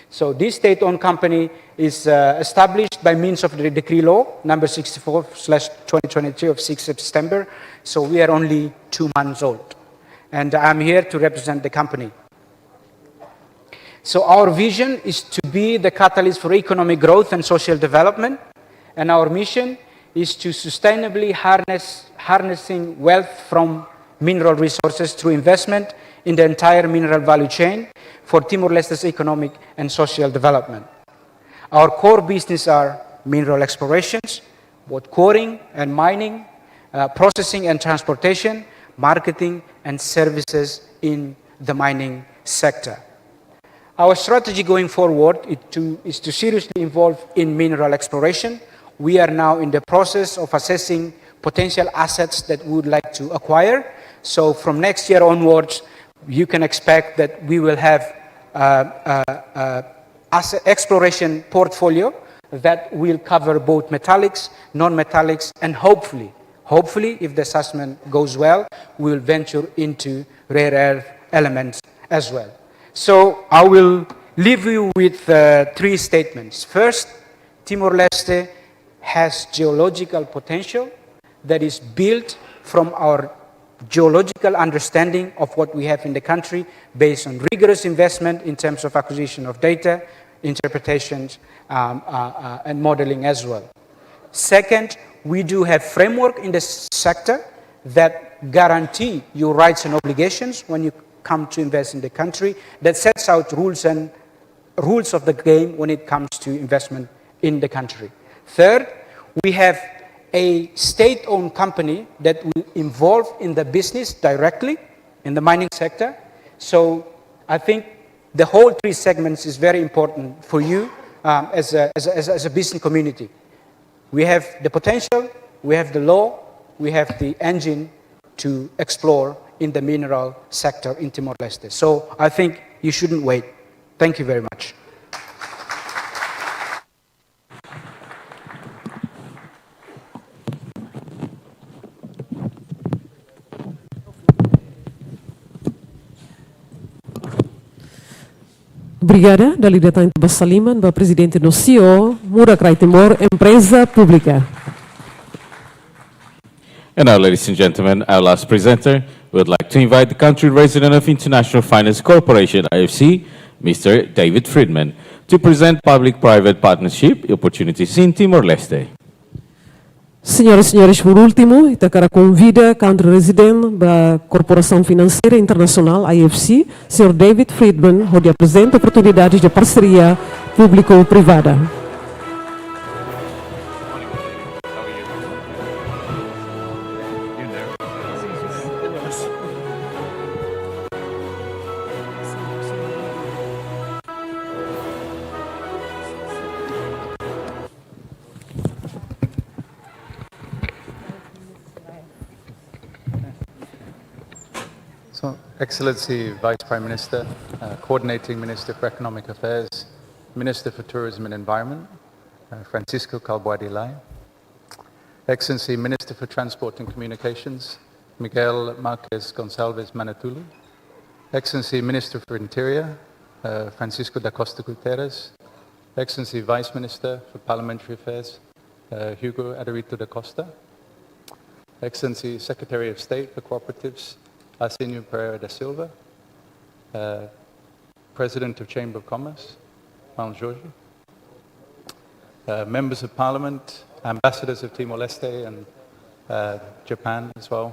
P: So this state-owned company is established by means of the decree law number 64/2022 of 6th September. So we are only 2 months old. And I'm here to represent the company. So our vision is to be the catalyst for economic growth and social development. And our mission is to sustainably harnessing wealth from mineral resources through investment in the entire mineral value chain for Timor-Leste's economic and social development. Our core business are mineral explorations, both quarrying and mining, processing and transportation, marketing and services in the mining sector. Our strategy going forward is to seriously involve in mineral exploration. We are now in the process of assessing potential assets that we would like to acquire. So from next year onwards, you can expect that we will have asset exploration portfolio that will cover both metallics, non-metallics, and hopefully, if the assessment goes well, we will venture into rare earth elements as well. So I will leave you with 3 statements. First, Timor-Leste has geological potential that is built from our geological understanding of what we have in the country based on rigorous investment in terms of acquisition of data, interpretations, and modeling as well. Second, we do have framework in the sector that guarantee your rights and obligations when you come to invest in the country, that sets out rules of the game when it comes to investment in the country. Third, we have a state-owned company that will involve in the business directly in the mining sector. So I think the whole 3 segments is very important for you as a business community. We have the potential, we have the law, we have the engine to explore in the mineral sector in Timor-Leste. So I think you shouldn't wait. Thank you very much.
B: Obrigada, da liderança Bassaliman, da presidente do CEO, Murakrai Timor, empresa pública.
A: And now, ladies and gentlemen, our last presenter, we would like to invite the country resident of International Finance Corporation, IFC, Mr. David Friedman, to present public-private partnership opportunities in Timor-Leste.
B: Senhoras e senhores, por último, Itacara convida country resident da Corporação Financeira Internacional, IFC, Sr. David Friedman, onde apresenta oportunidades de parceria público-privada.
Q: So, Excellency Vice Prime Minister, Coordinating Minister for Economic Affairs, Minister for Tourism and Environment, Francisco Calbuadi-Lai, Excellency Minister for Transport and Communications, Miguel Marquez Gonçalves Manatulu, Excellency Minister for Interior, Francisco da Costa Guterres, Excellency Vice Minister for Parliamentary Affairs, Hugo Adarito da Costa, Excellency Secretary of State for Cooperatives, Arsenio Pereira da Silva, President of Chamber of Commerce, Juan Jorge, members of Parliament, ambassadors of Timor-Leste and Japan as well,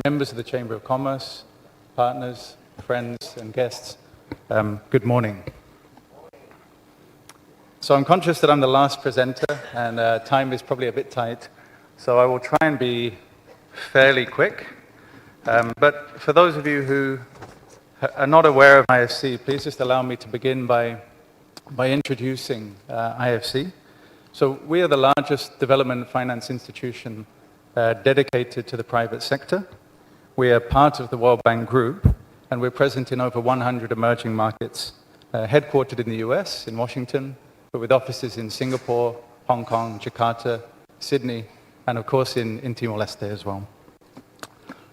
Q: members of the Chamber of Commerce, partners, friends and guests, good morning. So I'm conscious that I'm the last presenter and time is probably a bit tight, so I will try and be fairly quick. But for those of you who are not aware of IFC, please just allow me to begin by introducing IFC. So we are the largest development finance institution dedicated to the private sector. We are part of the World Bank Group, and we're present in over 100 emerging markets, headquartered in the US, in Washington, but with offices in Singapore, Hong Kong, Jakarta, Sydney, and of course in Timor-Leste as well.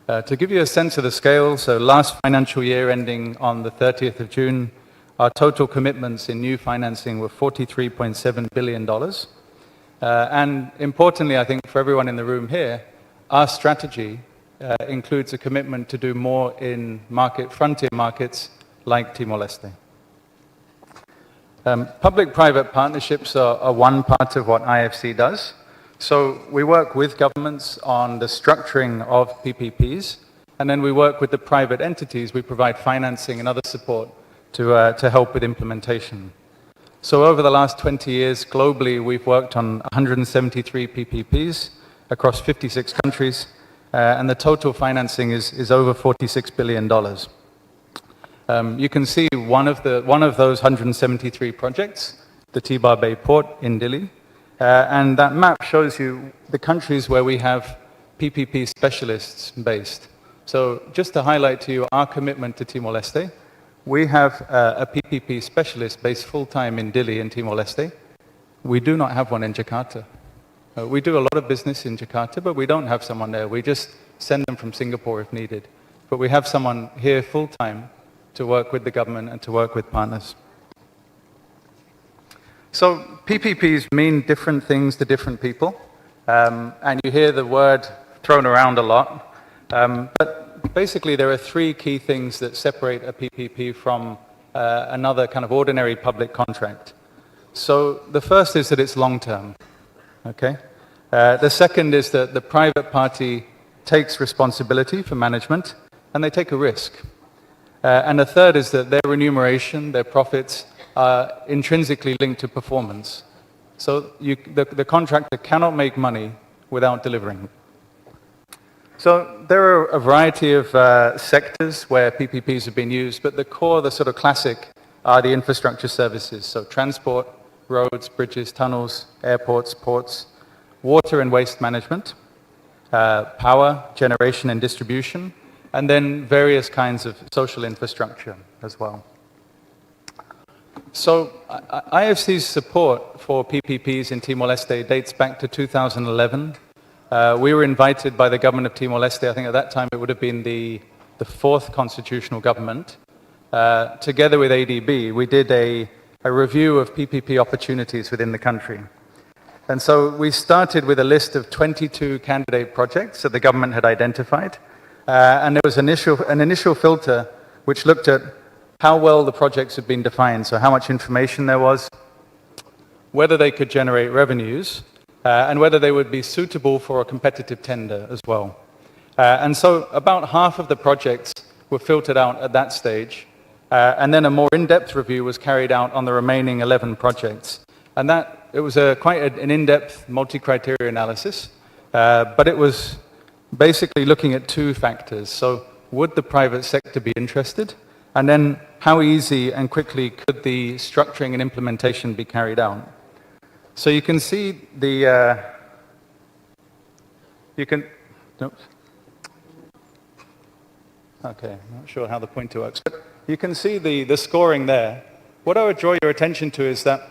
Q: To give you a sense of the scale, so last financial year ending on the 30th of June, our total commitments in new financing were $43.7 billion. And importantly, I think for everyone in the room here, our strategy includes a commitment to do more in frontier markets like Timor-Leste. Public-private partnerships are one part of what IFC does. So we work with governments on the structuring of PPPs, and then we work with the private entities. We provide financing and other support to help with implementation. So over the last 20 years, globally, we've worked on 173 PPPs across 56 countries, and the total financing is over $46 billion. You can see one of those 173 projects, the T-Bar Bay Port in Dili, and that map shows you the countries where we have PPP specialists based. So just to highlight to you our commitment to Timor-Leste, we have a PPP specialist based full-time in Dili in Timor-Leste. We do not have one in Jakarta. We do a lot of business in Jakarta, but we don't have someone there. We just send them from Singapore if needed. But we have someone here full-time to work with the government and to work with partners. So PPPs mean different things to different people, and you hear the word thrown around a lot. But basically, there are three key things that separate a PPP from another kind of ordinary public contract. So the first is that it's long-term. Okay. The second is that the private party takes responsibility for management, and they take a risk. And the third is that their remuneration, their profits, are intrinsically linked to performance. So the contractor cannot make money without delivering. So there are a variety of sectors where PPPs have been used, but the core, the sort of classic, are the infrastructure services. So transport, roads, bridges, tunnels, airports, ports, water and waste management, power, generation and distribution, and then various kinds of social infrastructure as well. So IFC's support for PPPs in Timor-Leste dates back to 2011. We were invited by the government of Timor-Leste, I think at that time it would have been the fourth constitutional government. Together with ADB, we did a review of PPP opportunities within the country. And so we started with a list of 22 candidate projects that the government had identified. And there was an initial filter which looked at how well the projects had been defined, so how much information there was, whether they could generate revenues, and whether they would be suitable for a competitive tender as well. And so about half of the projects were filtered out at that stage, and then a more in-depth review was carried out on the remaining 11 projects. And it was quite an in-depth multi-criteria analysis, but it was basically looking at two factors. So would the private sector be interested? And then how easy and quickly could the structuring and implementation be carried out? So you can see oops. Okay, I'm not sure how the pointer works, but you can see the scoring there. What I would draw your attention to is that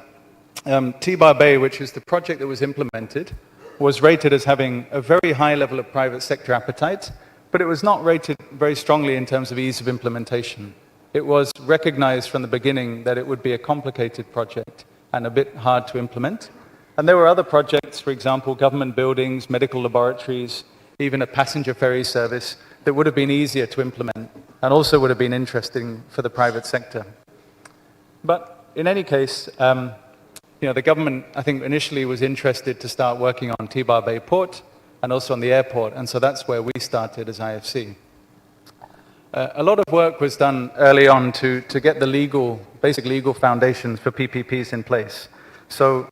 Q: T-Bar Bay, which is the project that was implemented, was rated as having a very high level of private sector appetite, but it was not rated very strongly in terms of ease of implementation. It was recognized from the beginning that it would be a complicated project and a bit hard to implement. And there were other projects, for example, government buildings, medical laboratories, even a passenger ferry service that would have been easier to implement and also would have been interesting for the private sector. But in any case, the government, I think, initially was interested to start working on T-Bar Bay Port and also on the airport, and so that's where we started as IFC. A lot of work was done early on to get the basic legal foundations for PPPs in place. So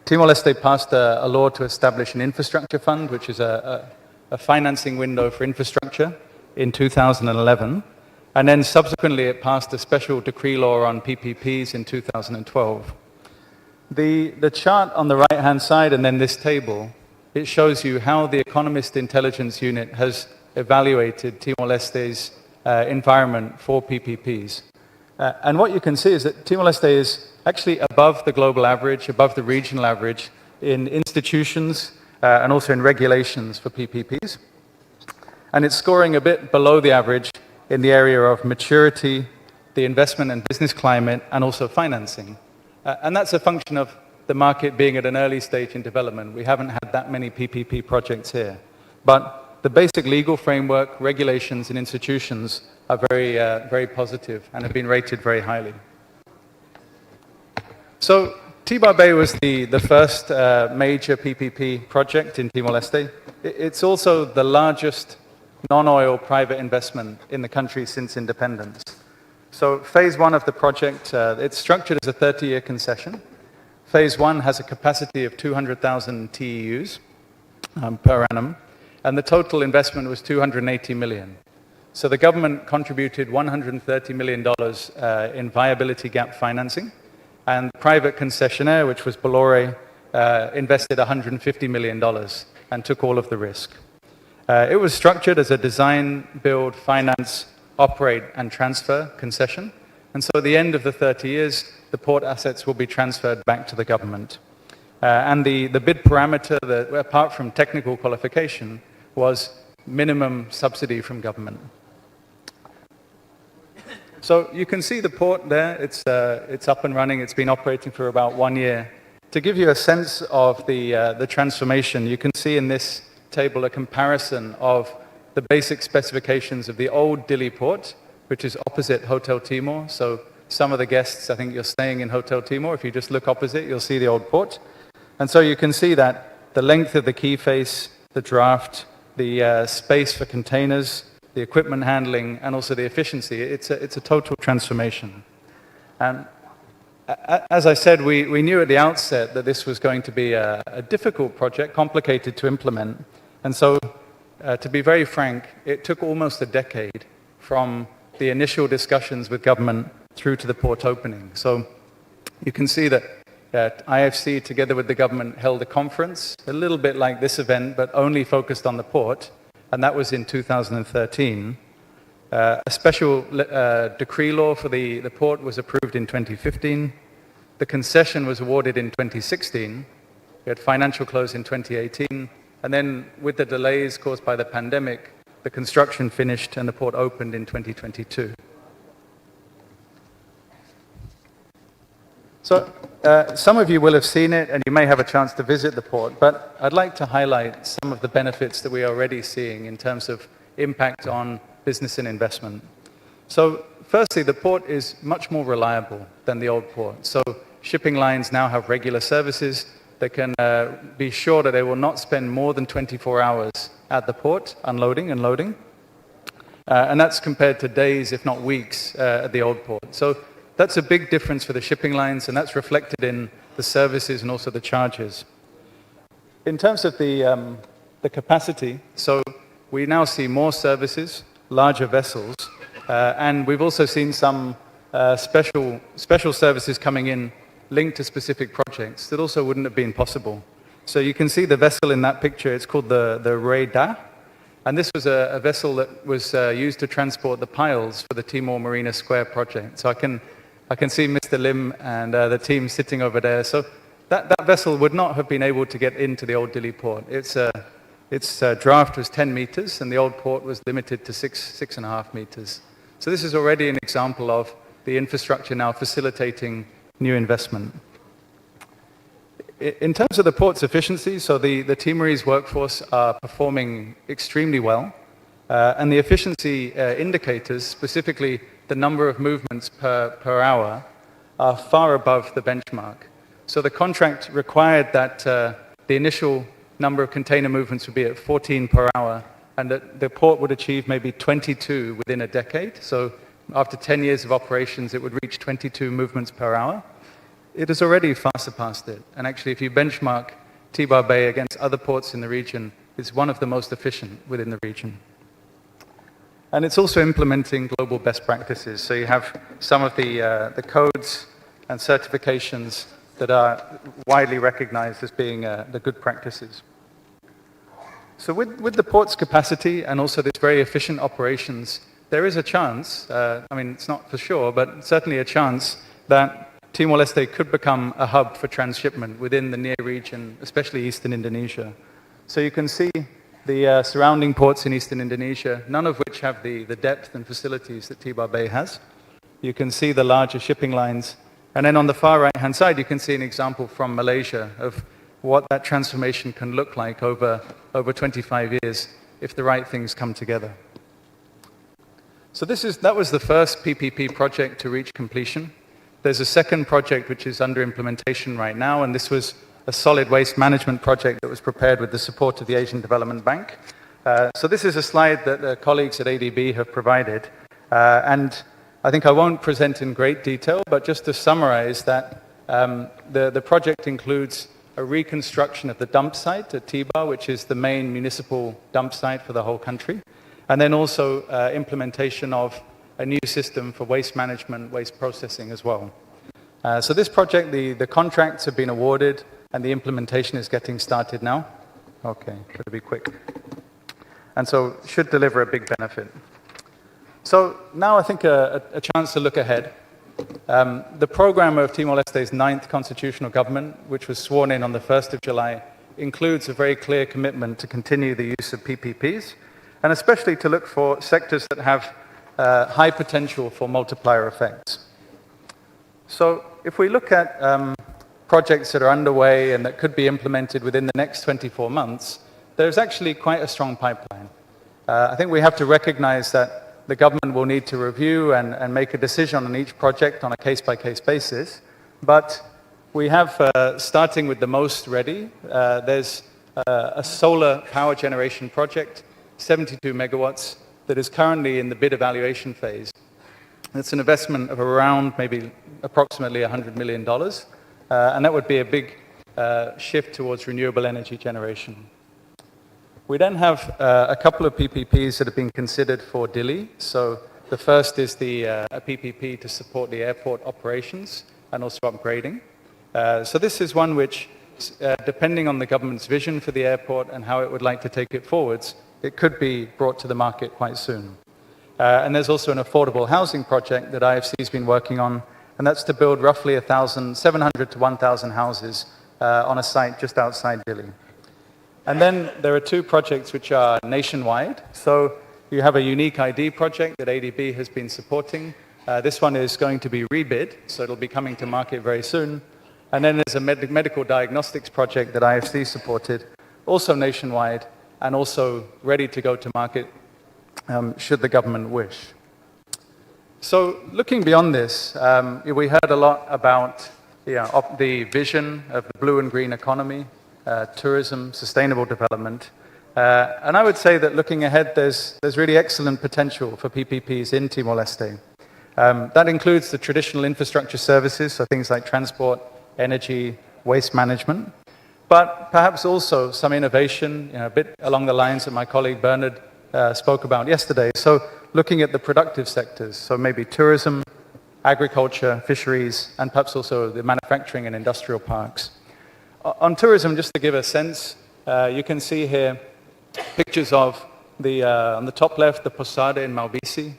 Q: Timor-Leste passed a law to establish an infrastructure fund, which is a a financing window for infrastructure in 2011, and then subsequently it passed a special decree law on PPPs in 2012. The chart on the right-hand side and then this table, it shows you how the Economist Intelligence Unit has evaluated Timor-Leste's environment for PPPs. And what you can see is that Timor-Leste is actually above the global average, above the regional average in institutions and also in regulations for PPPs. And it's scoring a bit below the average in the area of maturity, the investment and business climate, and also financing. And that's a function of the market being at an early stage in development. We haven't had that many PPP projects here. But the basic legal framework, regulations, and institutions are very positive and have been rated very highly. So T-Bar Bay was the first major PPP project in Timor-Leste. It's also the largest non-oil private investment in the country since independence. So phase one of the project, it's structured as a 30-year concession. Phase one has a capacity of 200,000 TEUs per annum, and the total investment was 280 million. So the government contributed $130 million in viability gap financing, and the private concessionaire, which was Bolloré, invested $150 million and took all of the risk. It was structured as a design, build, finance, operate, and transfer concession. And so at the end of the 30 years, the port assets will be transferred back to the government. And the bid parameter, that, apart from technical qualification, was minimum subsidy from government. So you can see the port there. It's up and running. It's been operating for about 1 year. To give you a sense of the transformation, you can see in this table a comparison of the basic specifications of the old Dili port, which is opposite Hotel Timor. So some of the guests, I think you're staying in Hotel Timor. If you just look opposite, you'll see the old port. And so you can see that the length of the quay face, the draft, the space for containers, the equipment handling, and also the efficiency, it's a total transformation. And as I said, we knew at the outset that this was going to be a difficult project, complicated to implement. And so, to be very frank, it took almost a decade from the initial discussions with government through to the port opening. So you can see that IFC, together with the government, held a conference, a little bit like this event, but only focused on the port, and that was in 2013. A special decree law for the port was approved in 2015. The concession was awarded in 2016. We had financial close in 2018. And then with the delays caused by the pandemic, the construction finished and the port opened in 2022. So some of you will have seen it and you may have a chance to visit the port, but I'd like to highlight some of the benefits that we are already seeing in terms of impact on business and investment. So firstly, the port is much more reliable than the old port. So shipping lines now have regular services. They can be sure that they will not spend more than 24 hours at the port unloading and loading. And that's compared to days, if not weeks, at the old port. So that's a big difference for the shipping lines, and that's reflected in the services and also the charges. In terms of the capacity, so we now see more services, larger vessels, and we've also seen some special services coming in linked to specific projects that also wouldn't have been possible. So you can see the vessel in that picture. It's called the Rei Da, and this was a vessel that was used to transport the piles for the Timor Marina Square project. So I can see Mr. Lim and the team sitting over there. So that vessel would not have been able to get into the old Dili port. Its draft was 10 meters, and the old port was limited to 6.5 meters. So this is already an example of the infrastructure now facilitating new investment. In terms of the port's efficiency, so the Timorese workforce are performing extremely well, and the efficiency indicators, specifically the number of movements per hour, are far above the benchmark. So the contract required that the initial number of container movements would be at 14 per hour, and that the port would achieve maybe 22 within a decade. So after 10 years of operations, it would reach 22 movements per hour. It has already far surpassed it. And actually, if you benchmark T-Bar Bay against other ports in the region, is one of the most efficient within the region. And it's also implementing global best practices. So you have some of the codes and certifications that are widely recognized as being the good practices. So with the port's capacity and also this very efficient operations, there is a chance, I mean, it's not for sure, but certainly a chance that Timor-Leste could become a hub for transshipment within the near region, especially eastern Indonesia. So you can see the surrounding ports in eastern Indonesia, none of which have the depth and facilities that Tibar Bay has. You can see the larger shipping lines. And then on the far right-hand side, you can see an example from Malaysia of what that transformation can look like over 25 years if the right things come together. So that was the first PPP project to reach completion. There's a second project which is under implementation right now, and this was a solid waste management project that was prepared with the support of the Asian Development Bank. So this is a slide that the colleagues at ADB have provided, and I think I won't present in great detail, but just to summarize that the project includes a reconstruction of the dump site at Tibar, which is the main municipal dump site for the whole country, and then also implementation of a new system for waste management, waste processing as well. So this project, the contracts have been awarded and the implementation is getting started now. Okay, got to be quick. And so should deliver a big benefit. So now I think a chance to look ahead. The program of Timor-Leste's 9th constitutional government, which was sworn in on the 1st of July, includes a very clear commitment to continue the use of PPPs, and especially to look for sectors that have high potential for multiplier effects. So if we look at projects that are underway and that could be implemented within the next 24 months, there's actually quite a strong pipeline. I think we have to recognize that the government will need to review and make a decision on each project on a case-by-case basis, but we have, starting with the most ready, there's a solar power generation project, 72 megawatts, that is currently in the bid evaluation phase. It's an investment of around maybe approximately $100 million, and that would be a big shift towards renewable energy generation. We then have a couple of PPPs that have been considered for Dili. So the first is a PPP to support the airport operations and also upgrading. So this is one which, depending on the government's vision for the airport and how it would like to take it forwards, it could be brought to the market quite soon. And there's also an affordable housing project that IFC has been working on, and that's to build roughly 700 to 1,000 houses on a site just outside Dili. And then there are two projects which are nationwide. So you have a unique ID project that ADB has been supporting. This one is going to be rebid, so it'll be coming to market very soon. And then there's a medical diagnostics project that IFC supported, also nationwide, and also ready to go to market should the government wish. So looking beyond this, we heard a lot about the vision of the blue and green economy, tourism, sustainable development. And I would say that looking ahead, there's really excellent potential for PPPs in Timor-Leste. That includes the traditional infrastructure services, so things like transport, energy, waste management, but perhaps also some innovation, a bit along the lines that my colleague Bernard spoke about yesterday. So looking at the productive sectors, so maybe tourism, agriculture, fisheries, and perhaps also the manufacturing and industrial parks. On tourism, just to give a sense, you can see here pictures of on the top left, the Posada in Malbisi,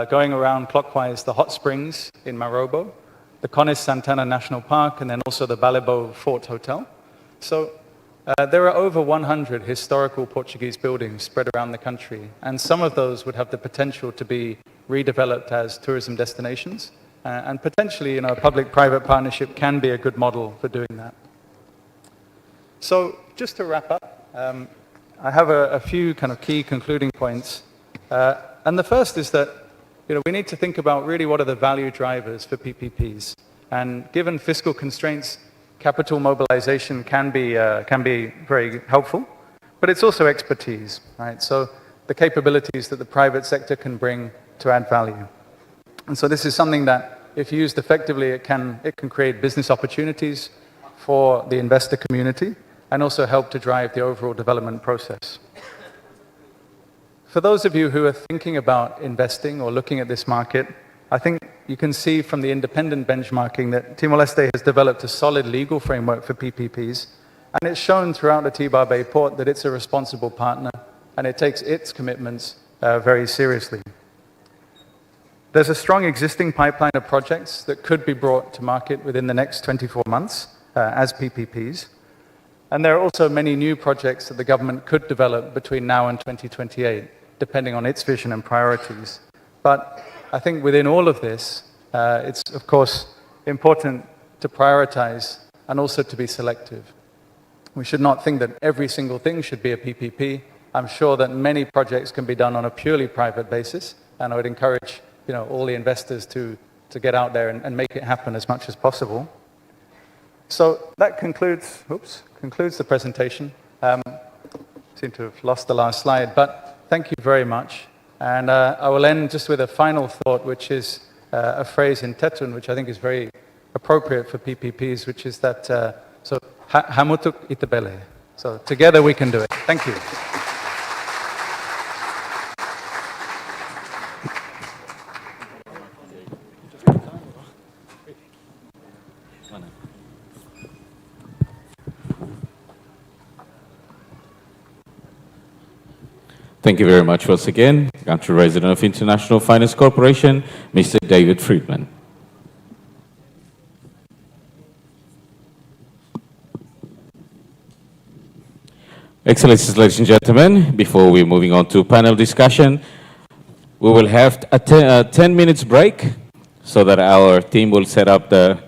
Q: going around clockwise, the hot springs in Marobo, the Cones Santana National Park, and then also the Balebo Fort Hotel. So there are over 100 historical Portuguese buildings spread around the country, and some of those would have the potential to be redeveloped as tourism destinations, and potentially, a public-private partnership can be a good model for doing that. So just to wrap up, I have a few kind of key concluding points. And the first is that we need to think about really what are the value drivers for PPPs. And given fiscal constraints, capital mobilization can be very helpful, but it's also expertise, right? So the capabilities that the private sector can bring to add value. And so this is something that, if used effectively, it can create business opportunities for the investor community, and also help to drive the overall development process. For those of you who are thinking about investing or looking at this market, I think you can see from the independent benchmarking that Timor-Leste has developed a solid legal framework for PPPs, and it's shown throughout the T-Bar Bay port that it's a responsible partner and it takes its commitments very seriously. There's a strong existing pipeline of projects that could be brought to market within the next 24 months as PPPs. And there are also many new projects that the government could develop between now and 2028, depending on its vision and priorities. But I think within all of this, it's of course important to prioritize and also to be selective. We should not think that every single thing should be a PPP. I'm sure that many projects can be done on a purely private basis, and I would encourage all the investors to get out there and make it happen as much as possible. So that concludes the presentation. Seem to have lost the last slide, but thank you very much. And I will end just with a final thought, which is a phrase in Tetun, which I think is very appropriate for PPPs, which is that, so hamutuk itabele. So together we can do it. Thank you.
A: Thank you very much once again, Country Resident of International Finance Corporation, Mr. David Friedman. Excellencies, ladies and gentlemen, before we're moving on to panel discussion, we will have a 10 minutes break so that our team will set up the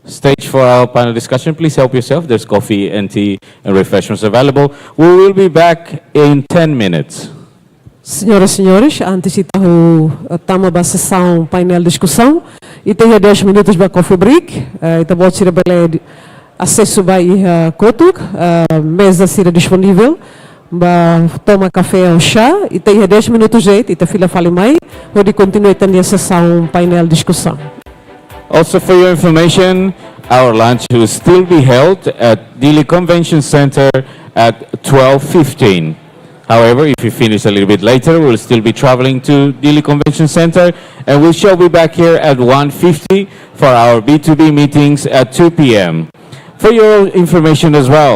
A: stage for our panel discussion. Please help yourself. There's coffee and tea and refreshments available. We will be back in 10 minutes.
B: Senhoras e senhores, antes de estamos a sessão painel discussão e tem 10 minutos para coffee break. Então pode ser acesso para kotuk, mesa será disponível para tomar café ou chá e tem 10 minutos jeito e tem fila fale mais onde continua tendo a sessão painel discussão.
A: Also for your information, our lunch will still be held at Dili Convention Center at 12:15. However, if you finish a little bit later, we'll still be traveling to Dili Convention Center, and we shall be back here at 1:50 for our B2B meetings at 2 p.m. For your information as well,